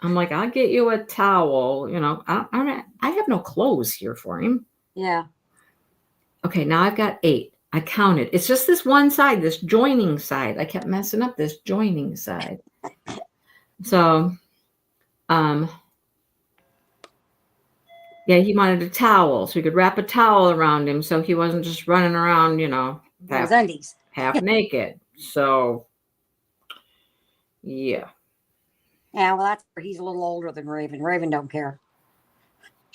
I'm like, I'll get you a towel. I have no clothes here for him. Yeah. Okay, now I've got 8. I counted. It's just this one side, this joining side. I kept messing up this joining side. So, yeah, he wanted a towel, so we could wrap a towel around him so he wasn't just running around, half naked. So, yeah. Yeah, well, that's where he's a little older than Raven. Raven don't care.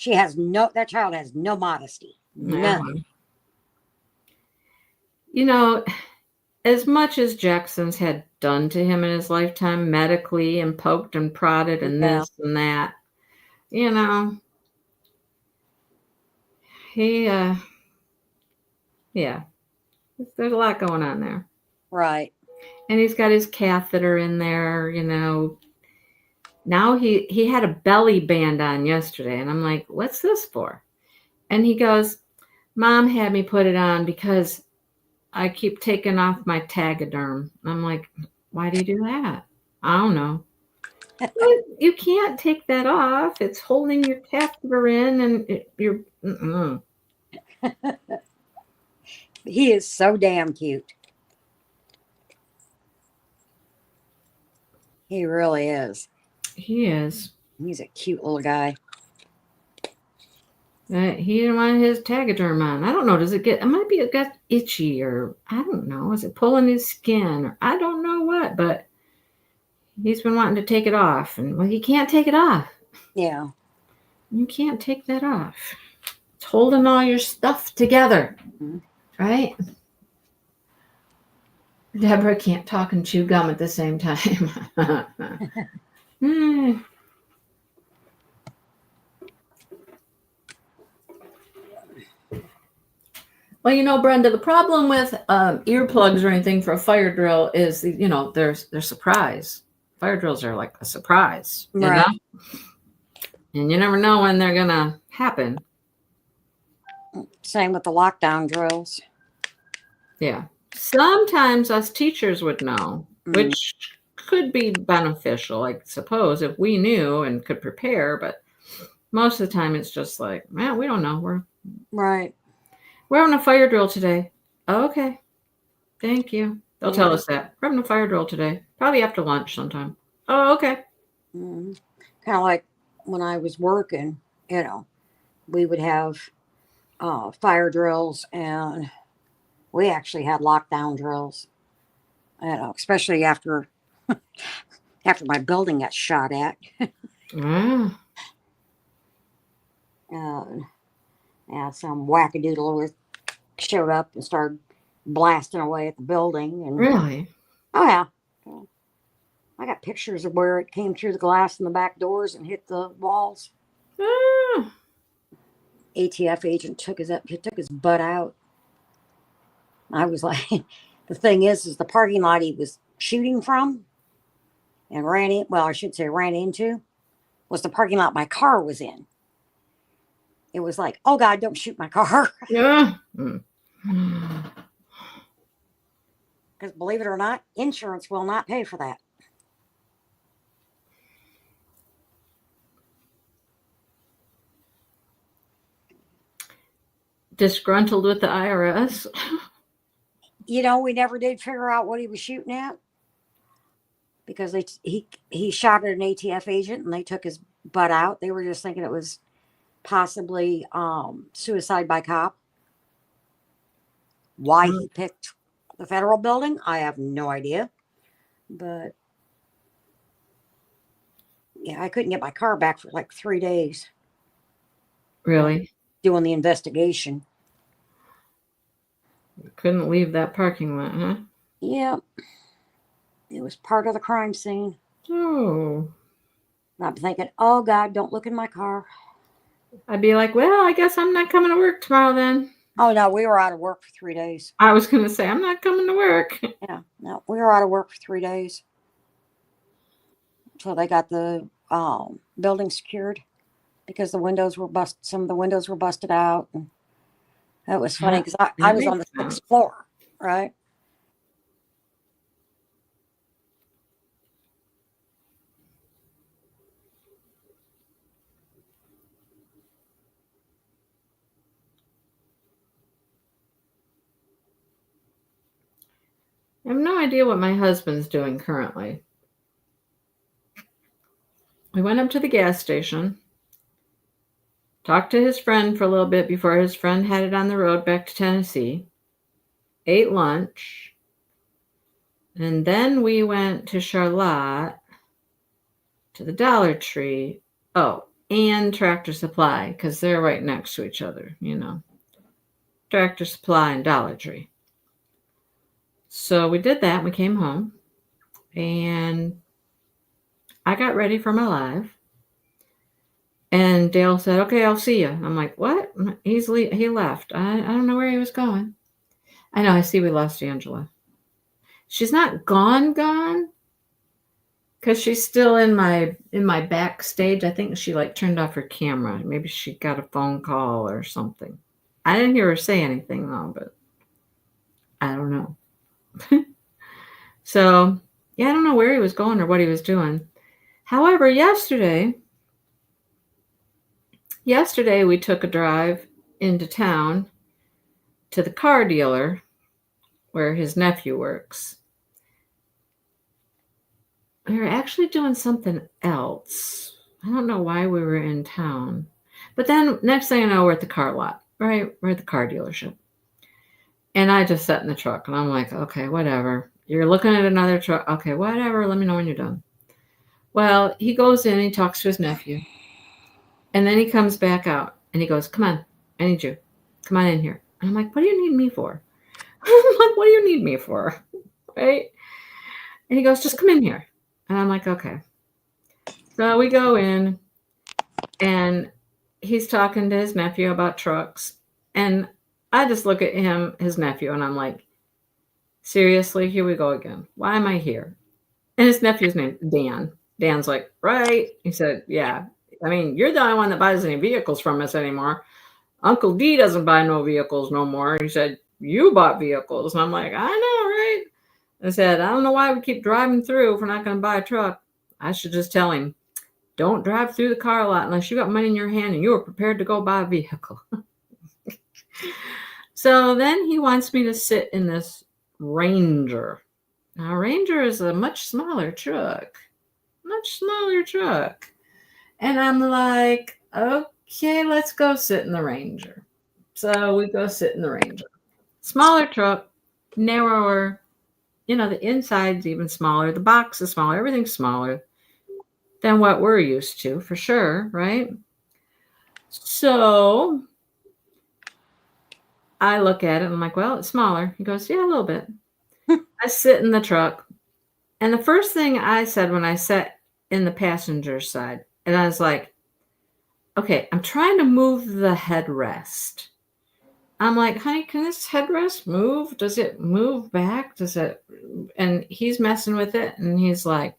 That child has no modesty. None. As much as Jackson's had done to him in his lifetime medically and poked and prodded and this and that, he, yeah, there's a lot going on there. Right. And he's got his catheter in there, Now he had a belly band on yesterday, and I'm like, what's this for? And he goes, Mom had me put it on because I keep taking off my Tegaderm. I'm like, why do you do that? I don't know. You can't take that off. It's holding your catheter in, and you're. He is so damn cute. He really is. He is. He's a cute little guy. He didn't want his Tegaderm on. I don't know. It might be it got itchy, or I don't know. Is it pulling his skin, or I don't know what, but he's been wanting to take it off, and he can't take it off. Yeah. You can't take that off. It's holding all your stuff together, right? Deborah can't talk and chew gum at the same time. Well, Brenda, the problem with earplugs or anything for a fire drill is, they're surprise. Fire drills are like a surprise, Right. and you never know when they're gonna happen. Same with the lockdown drills. Yeah. Sometimes us teachers would know, which could be beneficial, I suppose, if we knew and could prepare. But most of the time, it's just like, man, we don't know. Right. We're having a fire drill today. Oh, okay. Thank you. They'll Yeah. tell us that. We're having a fire drill today. Probably after lunch sometime. Oh, okay. Kind of like when I was working, we would have fire drills, and we actually had lockdown drills, especially after my building got shot at. Ah, Yeah, some wackadoodle showed up and started blasting away at the building. And really? oh yeah, I got pictures of where it came through the glass in the back doors and hit the walls. Ah, ATF agent took his butt out. I was like, the thing is the parking lot he was shooting from and ran in. Well, I should say ran into was the parking lot my car was in. It was like, oh God, don't shoot my car. yeah. Because believe it or not, insurance will not pay for that. Disgruntled with the IRS. We never did figure out what he was shooting at because he shot at an ATF agent and they took his butt out. They were just thinking it was possibly suicide by cop. Why he picked the federal building, I have no idea. But yeah, I couldn't get my car back for like 3 days. Really? Doing the investigation. Couldn't leave that parking lot, huh? Yeah. It was part of the crime scene. Oh. I'm thinking, oh God, don't look in my car. I'd be like, well, I guess I'm not coming to work tomorrow then. Oh no, we were out of work for 3 days. I was going to say, I'm not coming to work. Yeah, no, we were out of work for 3 days. Until they got the building secured because the windows were busted. Some of the windows were busted out. And that was funny because I was on the 6th floor, right? I have no idea what my husband's doing currently. We went up to the gas station, talked to his friend for a little bit before his friend headed on the road back to Tennessee, ate lunch, and then we went to Charlotte to the Dollar Tree. Oh, and Tractor Supply, because they're right next to each other, Tractor Supply and Dollar Tree. So we did that. We came home, and I got ready for my live. And Dale said, okay, I'll see you. I'm like, what? He left. I don't know where he was going. I know. I see we lost Angela. She's not gone, because she's still in my backstage. I think she turned off her camera. Maybe she got a phone call or something. I didn't hear her say anything though, but I don't know. So yeah, I don't know where he was going or what he was doing. However, yesterday we took a drive into town to the car dealer where his nephew works. We were actually doing something else. I don't know why we were in town. But then next thing I know, we're at the car lot, right? We're at the car dealership. And I just sat in the truck and I'm like, okay, whatever. You're looking at another truck. Okay, whatever. Let me know when you're done. Well, he goes in, he talks to his nephew. And then he comes back out and he goes, come on, I need you. Come on in here. And I'm like, what do you need me for? I'm like, what do you need me for? Right? And he goes, just come in here. And I'm like, okay. So we go in and he's talking to his nephew about trucks. And I just look at him, his nephew, and I'm like, seriously, here we go again. Why am I here? And his nephew's named Dan. Dan's like, right. He said, yeah. I mean, you're the only one that buys any vehicles from us anymore. Uncle D doesn't buy no vehicles no more. He said, you bought vehicles. And I'm like, I know, right? I said, I don't know why we keep driving through if we're not going to buy a truck. I should just tell him, don't drive through the car lot unless you got money in your hand and you are prepared to go buy a vehicle. So then he wants me to sit in this Ranger. Now, Ranger is a much smaller truck. Much smaller truck. And I'm like, okay, let's go sit in the Ranger. So we go sit in the Ranger. Smaller truck, narrower. You know, the inside's even smaller. The box is smaller. Everything's smaller than what we're used to, for sure, right? So I look at it and I'm like, well, it's smaller. He goes, yeah, a little bit. I sit in the truck. And the first thing I said when I sat in the passenger side, and I was like, okay, I'm trying to move the headrest. I'm like, honey, can this headrest move? Does it move back? Does it? And he's messing with it. And he's like,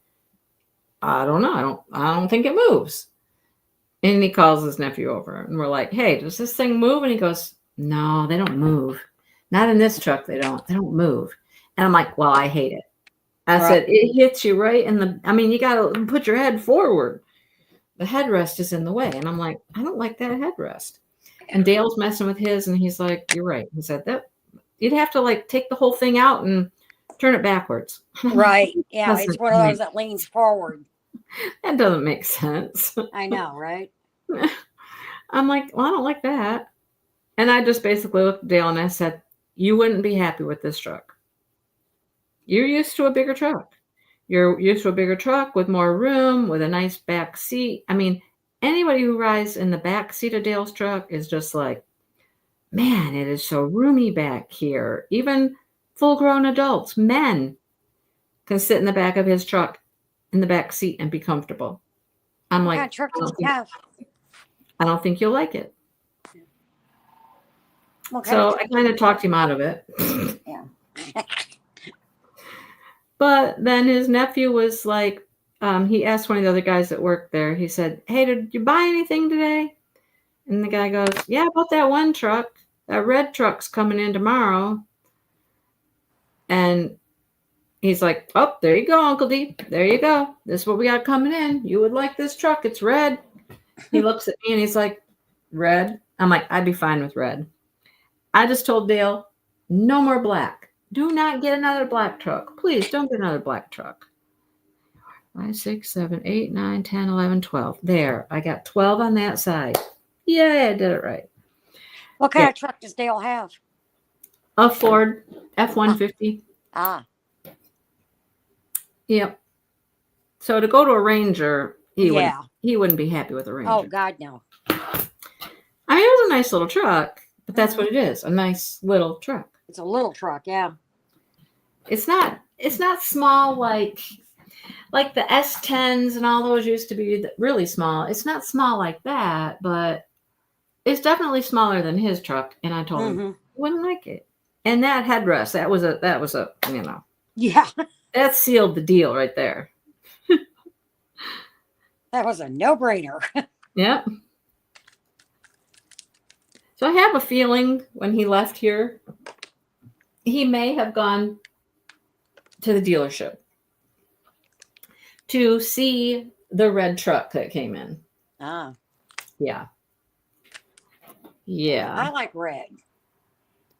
I don't know. I don't think it moves. And he calls his nephew over and we're like, hey, does this thing move? And he goes, no, they don't move. Not in this truck. They don't move. And I'm like, well, I hate it. I said, it hits you right in the, I mean, you got to put your head forward. The headrest is in the way. And I'm like, I don't like that headrest. And Dale's messing with his and he's like, you're right. He said that you'd have to like take the whole thing out and turn it backwards. Right. Yeah. It's one of those that leans forward. That doesn't make sense. I know, right? I'm like, well, I don't like that. And I just basically looked at Dale and I said, you wouldn't be happy with this truck. You're used to a bigger truck. You're used to a bigger truck with more room, with a nice back seat. I mean, anybody who rides in the back seat of Dale's truck is just like, man, it is so roomy back here. Even full-grown adults, men, can sit in the back of his truck, in the back seat, and be comfortable. I'm like, truck did you have? I don't think you'll like it. Okay. So I kind of talked him out of it. Yeah. But then his nephew was like, he asked one of the other guys that worked there, he said, hey, did you buy anything today? And the guy goes, yeah, I bought that one truck. That red truck's coming in tomorrow. And he's like, oh, there you go, Uncle D. There you go. This is what we got coming in. You would like this truck. It's red. He looks at me and he's like, red? I'm like, I'd be fine with red. I just told Dale, no more black. Do not get another black truck. Please don't get another black truck. 5, 6, 7, 8, 9, 10, 11, 12. There. I got 12 on that side. Yay, I did it right. What kind of truck does Dale have? A Ford F-150. Ah. Yep. So to go to a Ranger, he wouldn't be happy with a Ranger. Oh, God, no. I mean, it was a nice little truck, but that's what it is. A nice little truck. It's a little truck, yeah. It's not small like the S10s and all those used to be really small. It's not small like that, but it's definitely smaller than his truck. And I told him I wouldn't like it. And that headrest, that was a, you know. Yeah. That sealed the deal right there. That was a no-brainer. Yep. So I have a feeling when he left here, he may have gone to the dealership to see the red truck that came in. Ah. Yeah. Yeah. I like red.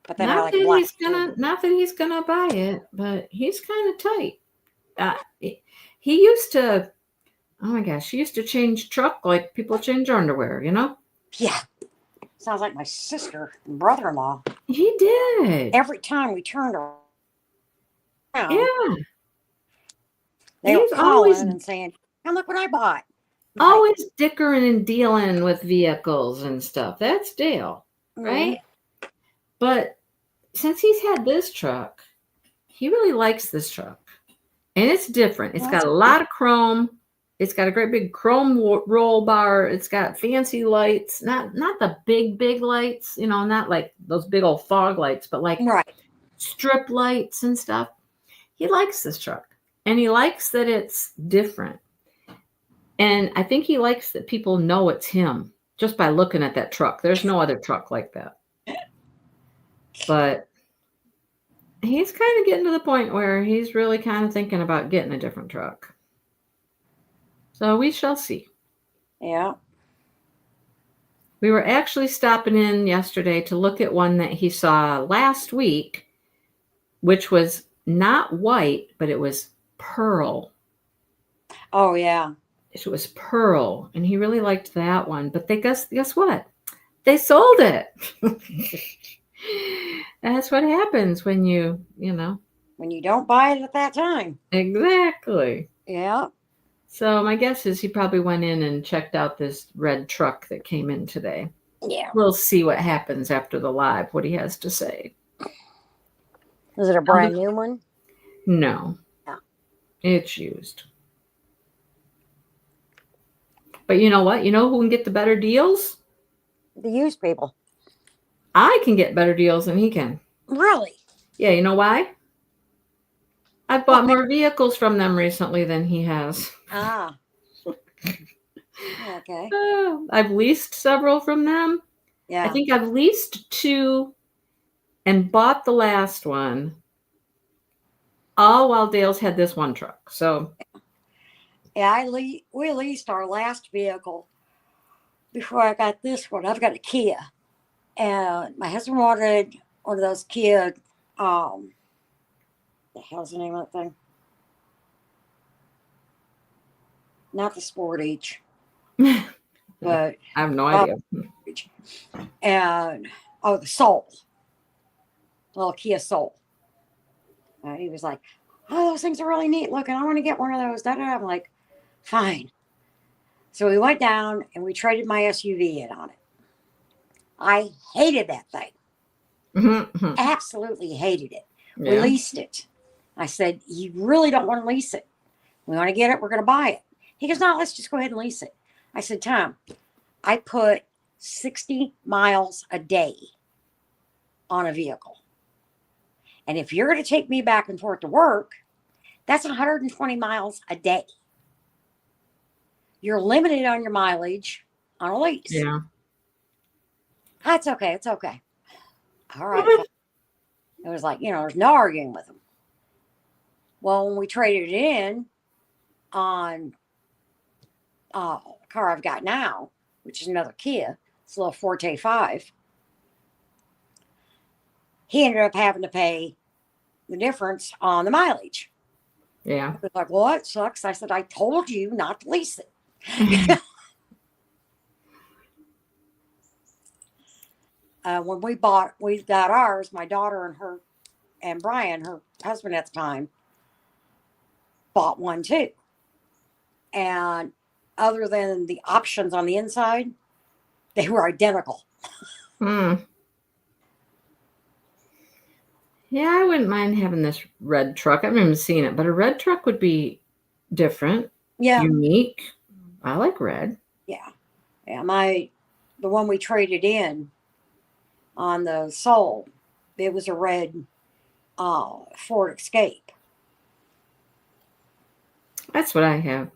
But then Not I like that black. not that he's gonna buy it, but he's kind of tight. He used to, oh my gosh, he used to change truck like people change underwear, you know? Yeah. Sounds like my sister and brother-in-law. He did. Every time we turned around, Yeah. they were calling and saying, "Come look what I bought." Always dickering and dealing with vehicles and stuff. That's Dale, right? But since he's had this truck, he really likes this truck. And it's different. It's got a lot of chrome. It's got a great big chrome roll bar. It's got fancy lights, not the big lights, not like those big old fog lights, but like Right. strip lights and stuff. He likes this truck, and he likes that it's different. And I think he likes that people know it's him just by looking at that truck. There's no other truck like that. But he's kind of getting to the point where he's really kind of thinking about getting a different truck. So we shall see. Yeah. We were actually stopping in yesterday to look at one that he saw last week, which was not white, but it was pearl. Oh, yeah. It was pearl, and he really liked that one. But guess what? They sold it. That's what happens when when you don't buy it at that time. Exactly. Yeah. So my guess is he probably went in and checked out this red truck that came in today. Yeah. We'll see what happens after the live, what he has to say. Is it a brand new one? No. Yeah. It's used. But you know what? You know who can get the better deals? The used people. I can get better deals than he can. Really? Yeah, you know why? I've bought more vehicles from them recently than he has. Ah. Okay. I've leased several from them. Yeah. I think I've leased 2 and bought the last one, all while Dale's had this one truck. So yeah, we leased our last vehicle before I got this one. I've got a Kia, and my husband wanted one of those Kia. The hell's the name of that thing? Not the Sportage, but I have no idea. And the Soul, little Kia Soul. And he was like, "Oh, those things are really neat looking. I want to get one of those." I'm like, "Fine." So we went down and we traded my SUV in on it. I hated that thing. Mm-hmm. Absolutely hated it. Yeah. We leased it. I said, "You really don't want to lease it. We want to get it. We're going to buy it." He goes, "No, let's just go ahead and lease it." I said, "Tom, I put 60 miles a day on a vehicle. And if you're going to take me back and forth to work, that's 120 miles a day. You're limited on your mileage on a lease." Yeah. That's okay. It's okay. All right. It was like, there's no arguing with him. Well, when we traded it in on the car I've got now, which is another Kia, it's a little Forte 5, he ended up having to pay the difference on the mileage. Yeah. I was like, "Well, it sucks." I said, "I told you not to lease it." When we got ours, my daughter and Brian, her husband at the time, bought one too. And other than the options on the inside, they were identical. Hmm. Yeah, I wouldn't mind having this red truck. I haven't even seen it, but a red truck would be different, unique. I like red. Yeah. Yeah. The one we traded in on the Soul, it was a red Ford Escape. That's what I have.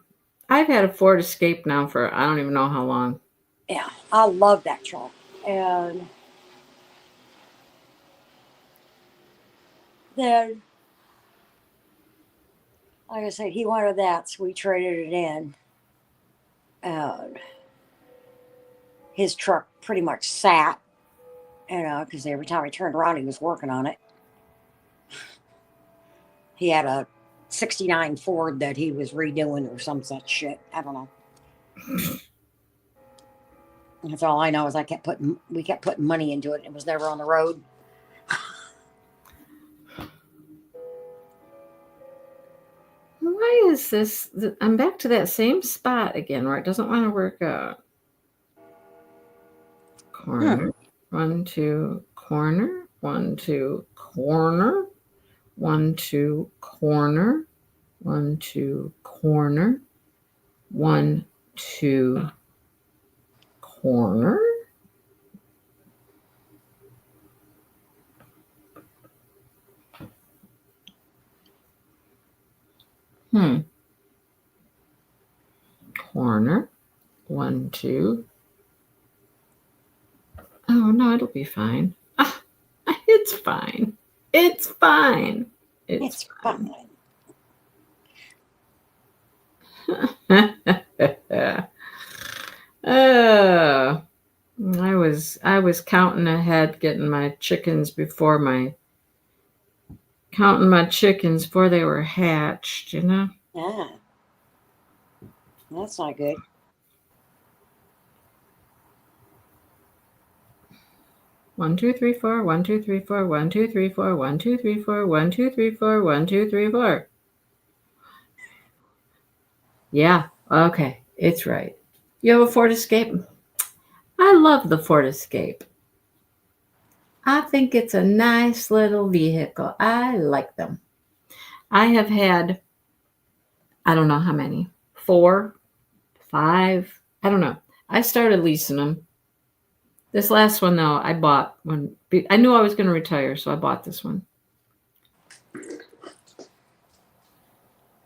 I've had a Ford Escape now for I don't even know how long. Yeah, I love that truck. And then, like I said, he wanted that, so we traded it in. His truck pretty much sat, because every time he turned around, he was working on it. He had a 69 Ford that he was redoing or some such shit. I don't know. That's all I know is we kept putting money into it. It was never on the road. Why is this? I'm back to that same spot again where it doesn't want to work out. Corner. 1, 2, corner. 1, 2, corner. 1, 2, corner. 1, 2, corner. 1, 2, corner. Corner. 1, 2. Oh, no, it'll be fine. Ah, it's fine. It's fine. It's fine. Oh, I was counting ahead, getting my chickens counting my chickens before they were hatched, you know? Ah, that's not good. One, two, three, four, 1, 2, 3, 4, 1, 2, 3, 4, 1, 2, 3, 4, 1, 2, 3, 4, 1, 2, 3, 4. Yeah, okay, it's right. You have a Ford Escape? I love the Ford Escape. I think it's a nice little vehicle. I like them. I have had, I don't know how many, 4, 5, I don't know. I started leasing them. This last one, though, I bought when I knew I was going to retire, so I bought this one.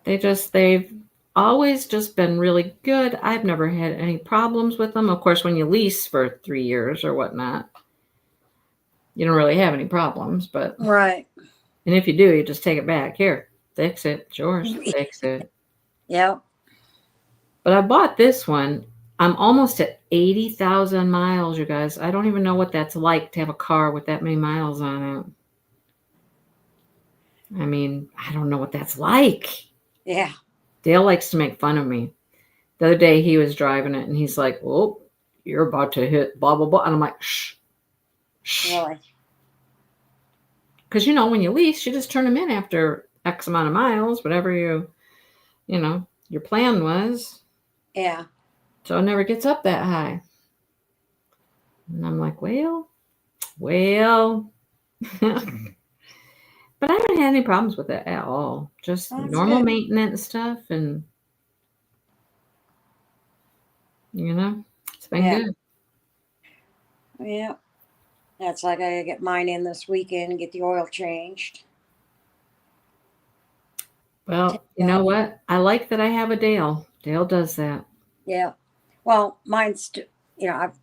They've always just been really good. I've never had any problems with them. Of course, when you lease for 3 years or whatnot, you don't really have any problems, but Right. and if you do, you just take it back. Here, fix it. It's yours. Fix it. Yep. But I bought this one. I'm almost at 80,000 miles, you guys. I don't even know what that's like to have a car with that many miles on it. I mean, I don't know what that's like. Yeah. Dale likes to make fun of me. The other day he was driving it and he's like, "Oh, you're about to hit blah, blah, blah." And I'm like, shh. Really. Because, when you lease, you just turn them in after X amount of miles, whatever your plan was. Yeah. So it never gets up that high. And I'm like, well. But I haven't had any problems with it at all. Just That's normal good. maintenance stuff, and it's been Yeah. good. Yeah. That's like I gotta get mine in this weekend, get the oil changed. Well, you know what? I like that I have a Dale. Dale does that. Yeah. Well, mine's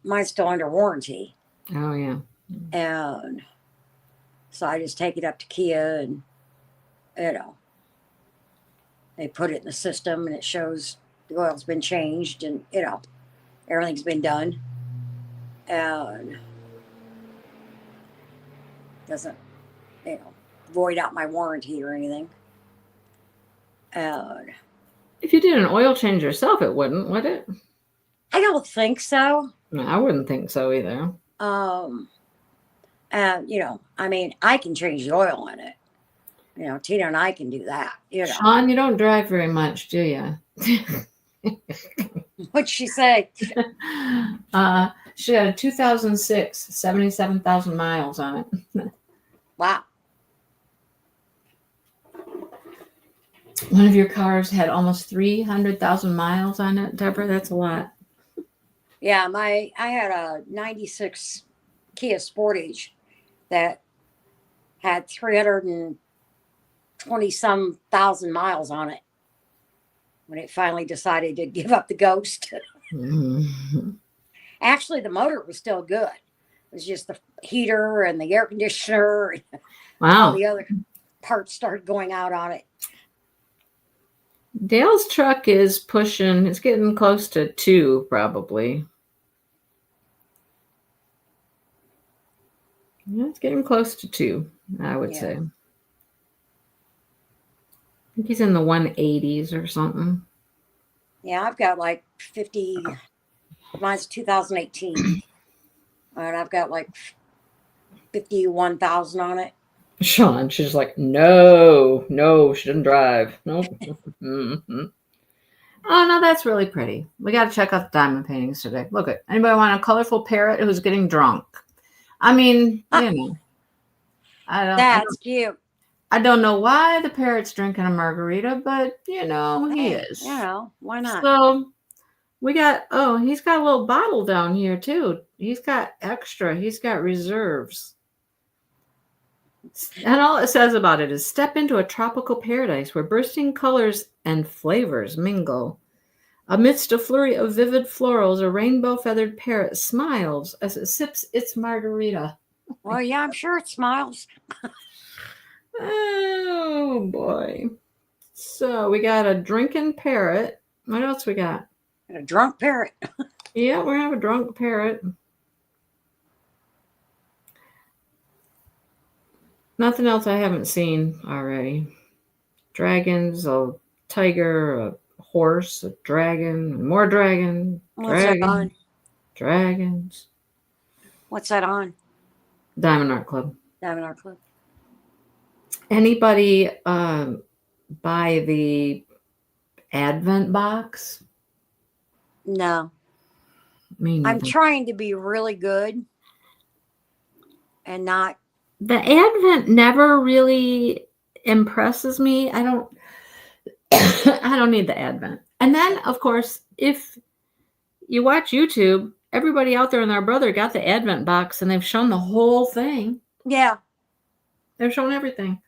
mine's still under warranty, Oh yeah. and so I just take it up to Kia, and they put it in the system, and it shows the oil's been changed, and everything's been done, and doesn't void out my warranty or anything. And If you did an oil change yourself, it wouldn't, would it? I don't think so. No, I wouldn't think so either. And I mean, I can change the oil in it. Tina and I can do that. Sean, you don't drive very much, do you? What'd she say? She got a 2006, 77,000 miles on it. Wow. One of your cars had almost 300,000 miles on it, Deborah. That's a lot. Yeah, I had a 96 Kia Sportage that had 320 some thousand miles on it when it finally decided to give up the ghost. Mm-hmm. Actually, the motor was still good. It was just the heater and the air conditioner and all the other parts started going out on it. Dale's truck is pushing, it's getting close to 2 probably. Yeah, it's getting close to 2, I would say. I think he's in the 180s or something. Yeah, I've got like 50, mine's 2018. And I've got like 51,000 on it. Sean, she's like, no, she didn't drive. Nope. Mm-hmm. Oh, no, that's really pretty. We got to check out the diamond paintings today. Look at anybody want a colorful parrot who's getting drunk? I mean, I don't. That's cute. I don't know why the parrot's drinking a margarita, but he Hey, is. why not? So we got, oh, he's got a little bottle down here too. He's got extra, he's got reserves. And all it says about it is step into a tropical paradise where bursting colors and flavors mingle. Amidst a flurry of vivid florals, a rainbow feathered parrot smiles as it sips its margarita. Well, yeah, I'm sure it smiles. Oh boy. So we got a drinking parrot. What else we got? A drunk parrot. Yeah, we're gonna have a drunk parrot. Nothing else I haven't seen already. Dragons, a tiger, a horse, a dragon, more dragon, What's that on? dragons. What's that on? Diamond Art Club. Diamond Art Club. Anybody buy the Advent box? No. Me neither. I'm trying to be really good and not. The Advent never really impresses me. I don't I don't need the Advent. And then of course, if you watch YouTube, everybody out there and their brother got the Advent box and they've shown the whole thing. Yeah. They've shown everything.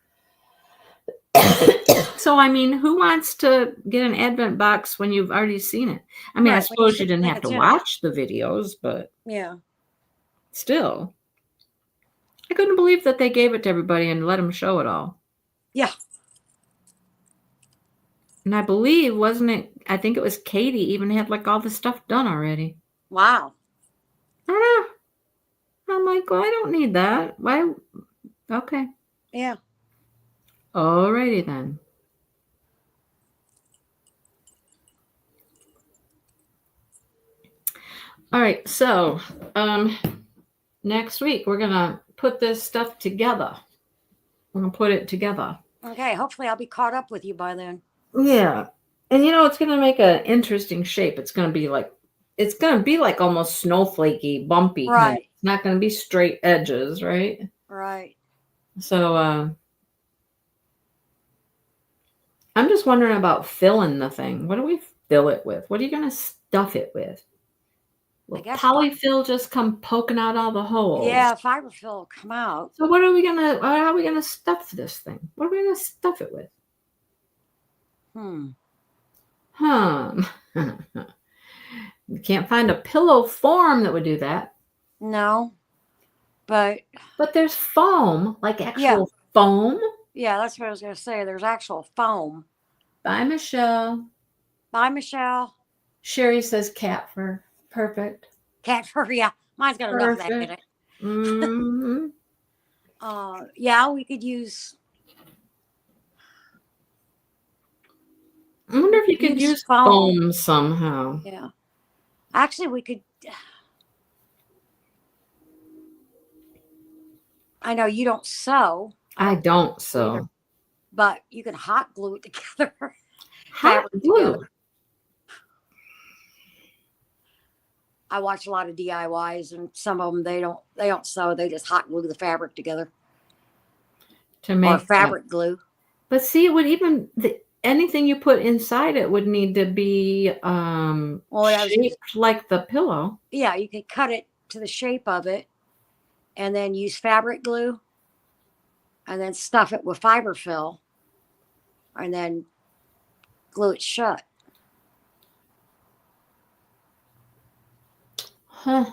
So, I mean, who wants to get an Advent box when you've already seen it? I mean, I Right, suppose you didn't have to watch the videos, but yeah. still. I couldn't believe that they gave it to everybody and let them show it all. Yeah. And I believe, wasn't it, I think it was Katie even had like all the stuff done already. Wow. I don't know. I'm like, well, I don't need that. Why? Okay. Yeah. Alrighty then. All right, so next week we're gonna put this stuff together. We're gonna put it together. Okay. Hopefully, I'll be caught up with you by then. Yeah, and it's gonna make an interesting shape. It's gonna be like almost snowflakey, bumpy. Right. Kind of. It's not gonna be straight edges, right? Right. So I'm just wondering about filling the thing. What do we fill it with? What are you gonna stuff it with? Will polyfill just come poking out all the holes? Yeah, fiberfill will come out. So how are we gonna stuff this thing? What are we gonna stuff it with? You can't find a pillow form that would do that. No. But there's foam, like actual foam. Yeah, that's what I was gonna say. There's actual foam. Bye, Michelle. Bye, Michelle. Sherry says cat fur. Perfect. Cat fur, yeah. Mine's got enough of that in it. Mm-hmm. Yeah, we could use. I wonder if you could use foam somehow. Yeah. Actually, we could. I know you don't sew. I don't sew. Either, but you can hot glue it together. Hot glue? Together. I watch a lot of DIYs, and some of them they don't sew. They just hot glue the fabric together. To make fabric glue. But see, it would even anything you put inside it would need to be shaped like the pillow. Yeah, you could cut it to the shape of it, and then use fabric glue, and then stuff it with fiberfill, and then glue it shut. Huh.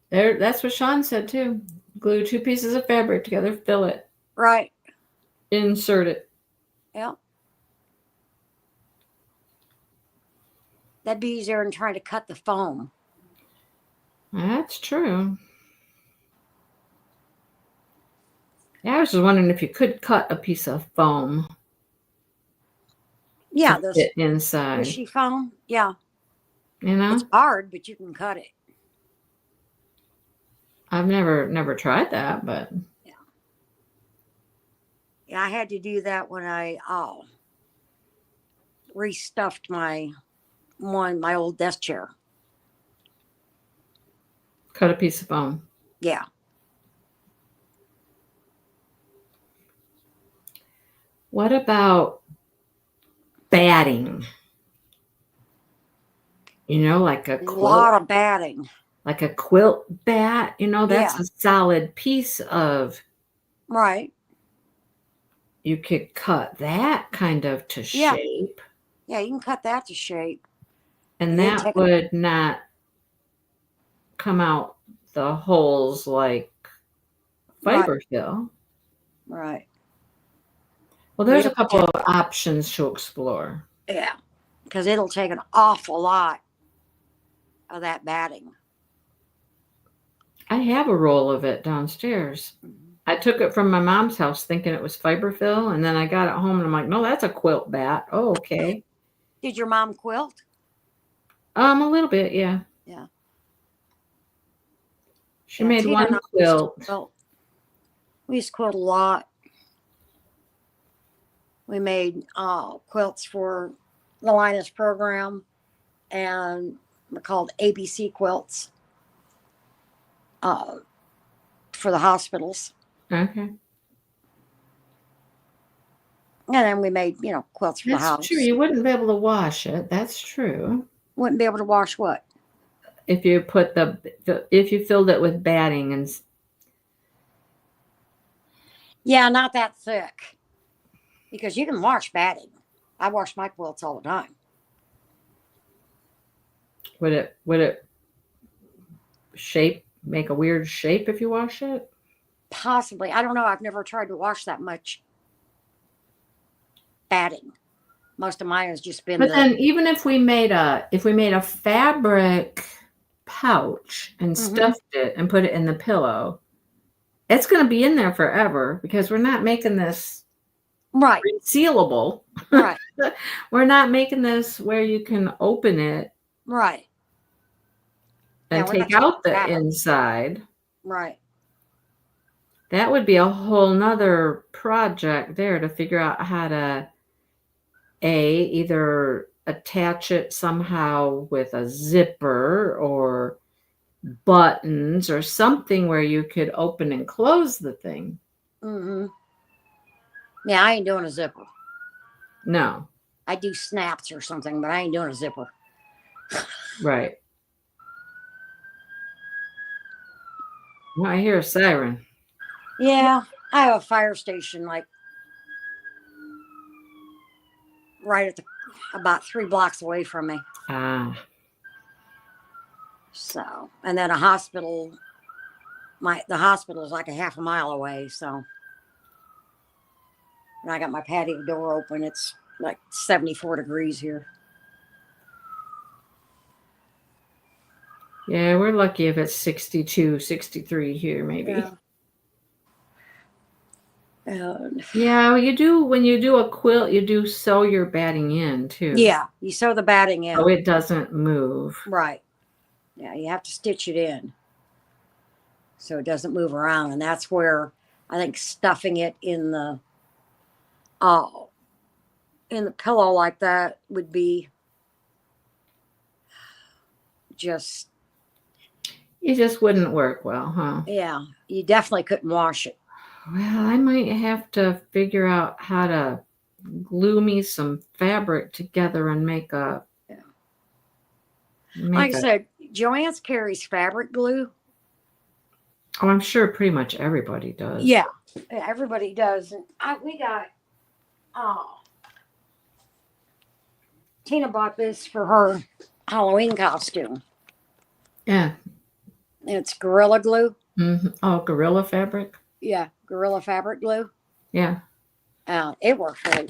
That's what Sean said too. Glue 2 pieces of fabric together, fill it. Right. Insert it. Yeah. That'd be easier than trying to cut the foam. That's true. Yeah, I was just wondering if you could cut a piece of foam. Yeah, to fit inside. Squishy foam. Yeah. It's hard, but you can cut it. I've never tried that, but yeah, I had to do that when I restuffed my old desk chair. Cut a piece of foam. Yeah. What about batting? Like a A quilt, lot of batting. like a quilt bat. That's Yeah, a solid piece of. right. You could cut that kind of to Yeah, shape, yeah. You can cut that to shape, and and then that take a would not come out the holes like right, fiberfill. right. Well, But there's a it'll couple take of options to explore. yeah, because it'll take an awful lot of that batting. I have a roll of it downstairs. Mhm. I took it from my mom's house thinking it was fiberfill, and then I got it home and I'm like, no, that's a quilt bat. Oh, okay. Did your mom quilt? A little bit, yeah. Yeah, She yeah. made Tina and I one used to quilt. quilt. We used to quilt a lot. We made quilts for the Linus program, and they're called ABC quilts uh, for the hospitals. Okay. And then we made, quilts for the That's true. house. You wouldn't be able to wash it. That's true. Wouldn't be able to wash what? If you put if you filled it with batting and Yeah, not that thick. Because you can wash batting. I wash my quilts all the time. would it make a weird shape if you wash it? Possibly. I don't know. I've never tried to wash that much batting. Most of mine has just been But the. then even if we made a fabric pouch and Mhm. stuffed it and put it in the pillow, it's going to be in there forever because we're not making this Right, resealable. right, We're not making this where you can open it right. Yeah, and we're not take taking out the that out. inside. Right. That would be a whole nother project there to figure out how to either attach it somehow with a zipper or buttons or something where you could open and close the thing. Hmm. Yeah, I ain't doing a zipper. No, I do snaps or something, but I ain't doing a zipper. right. Well, I hear a siren. Yeah, I have a fire station like right at the about 3 blocks away from me. Ah, So, and then a hospital. The hospital is like a half a mile away. So, and I got my patio door open. It's like 74 degrees here. yeah, we're lucky if it's 62, 63 here, maybe. Yeah. And Yeah, well, you do when you do a quilt, you do sew your batting in too. yeah, you sew the batting in. So it doesn't move. Right. Yeah, you have to stitch it in so it doesn't move around. And that's where I think stuffing it uh in the pillow like that would be just It just wouldn't work well, huh? yeah, you definitely couldn't wash it. Well, I might have to figure out how to glue me some fabric together and make a Yeah. Like make I a said, Joann's carries fabric glue. oh, I'm sure pretty much everybody does. Yeah, everybody does. And we got Tina bought this for her Halloween costume. Yeah. It's Gorilla Glue. Oh, gorilla fabric. Yeah, Gorilla Fabric Glue. Yeah. It worked really.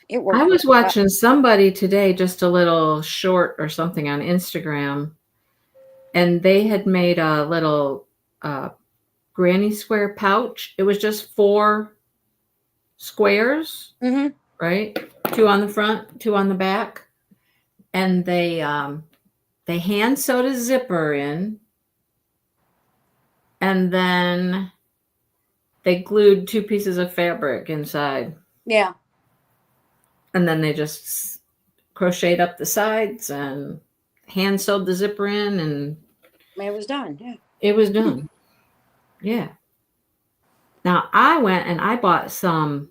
It worked. I was really well. watching somebody today, just a little short or something on Instagram, and they had made a little granny square pouch. It was just 4 squares, Mhm. right? 2 on the front, 2 on the back, and they hand sewed a zipper in, and then they glued 2 pieces of fabric inside, Yeah. and then they just crocheted up the sides and hand sewed the zipper in, and It was done. Yeah. it was done. Yeah. Now I went and I bought some.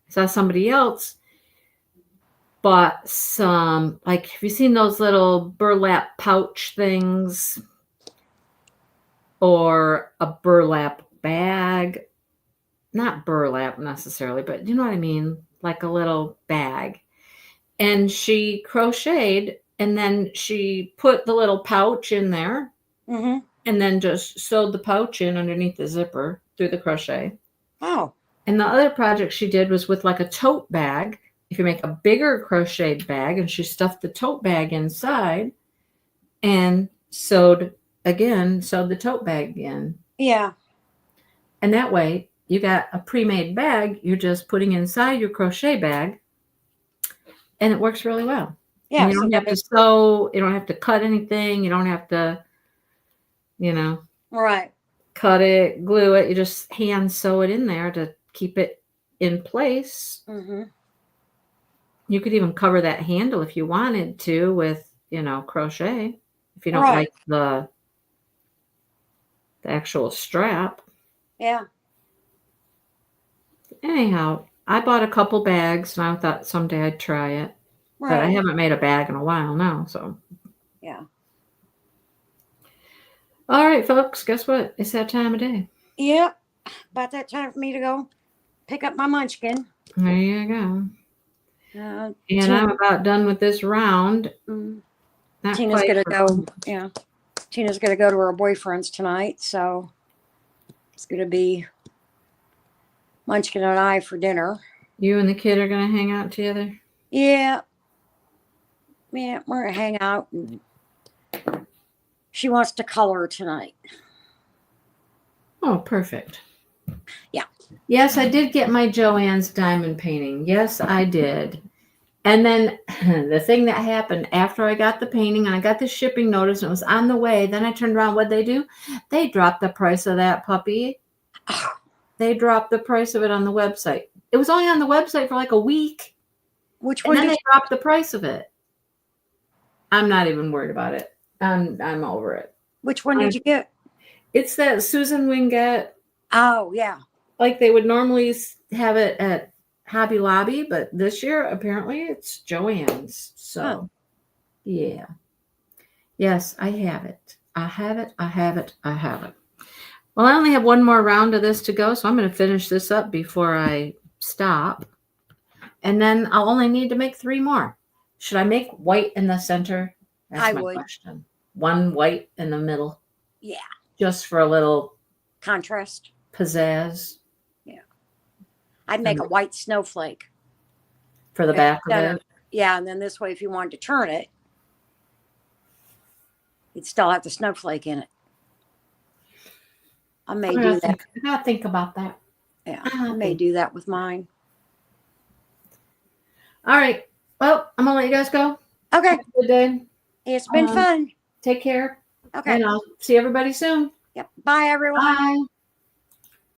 saw somebody else bought some, like, have you seen those little burlap pouch things? Or a burlap bag? Not burlap necessarily, but you know what I mean? Like a little bag. And she crocheted, and then she put the little pouch in there, Mm-hmm. and then just sewed the pouch in underneath the zipper through the crochet. Oh. And the other project she did was with like a tote bag. If you make a bigger crocheted bag, and she stuffed the tote bag inside and sewed the tote bag in. Yeah. And that way you got a pre-made bag you're just putting inside your crochet bag, and it works really well. Yeah. And you don't have to sew, you don't have to cut anything, you don't have to, Right. cut it, glue it. You just hand sew it in there to keep it in place. Mm-hmm. You could even cover that handle if you wanted to with, crochet, if you don't like the actual strap. Yeah. Anyhow, I bought a couple bags, and I thought someday I'd try it. Right. But I haven't made a bag in a while now, so. Yeah. All right, folks, guess what? It's that time of day. Yep. About that time for me to go pick up my munchkin. There you go. And I'm about done with this round. Tina's going to go. Yeah. Tina's going to go to her boyfriend's tonight, so it's going to be Munchkin and I for dinner. You and the kid are going to hang out together? Yeah. Yeah, we're going to hang out. And she wants to color tonight. Oh, perfect. Yeah. Yes, I did get my Joann's diamond painting. Yes, I did. And then the thing that happened after I got the painting and I got the shipping notice and it was on the way, then I turned around. What'd they do? They dropped the price of that puppy. They dropped the price of it on the website. It was only on the website for like a week. Which one? And then they dropped the price of it. I'm not even worried about it. I'm over it. Which one did you get? It's that Susan Wingate. Oh, yeah. Like they would normally have it at Hobby Lobby, but this year apparently it's Joann's. So, yeah. Yes, I have it. I have it. Well, I only have one more round of this to go, so I'm going to finish this up before I stop. And then I'll only need to make 3 more. Should I make white in the center? That's my question. One white in the middle. Yeah. Just for a little contrast. Pizzazz. Yeah. I'd make a white snowflake. For the back of it? Yeah, and then this way, if you wanted to turn it, you'd still have the snowflake in it. I may do that. I gotta think about that. Yeah, I may do that with mine. All right. Well, I'm gonna let you guys go. Okay. Have a good day. It's been fun. Take care. Okay. And I'll see everybody soon. Yep. Bye, everyone. Bye.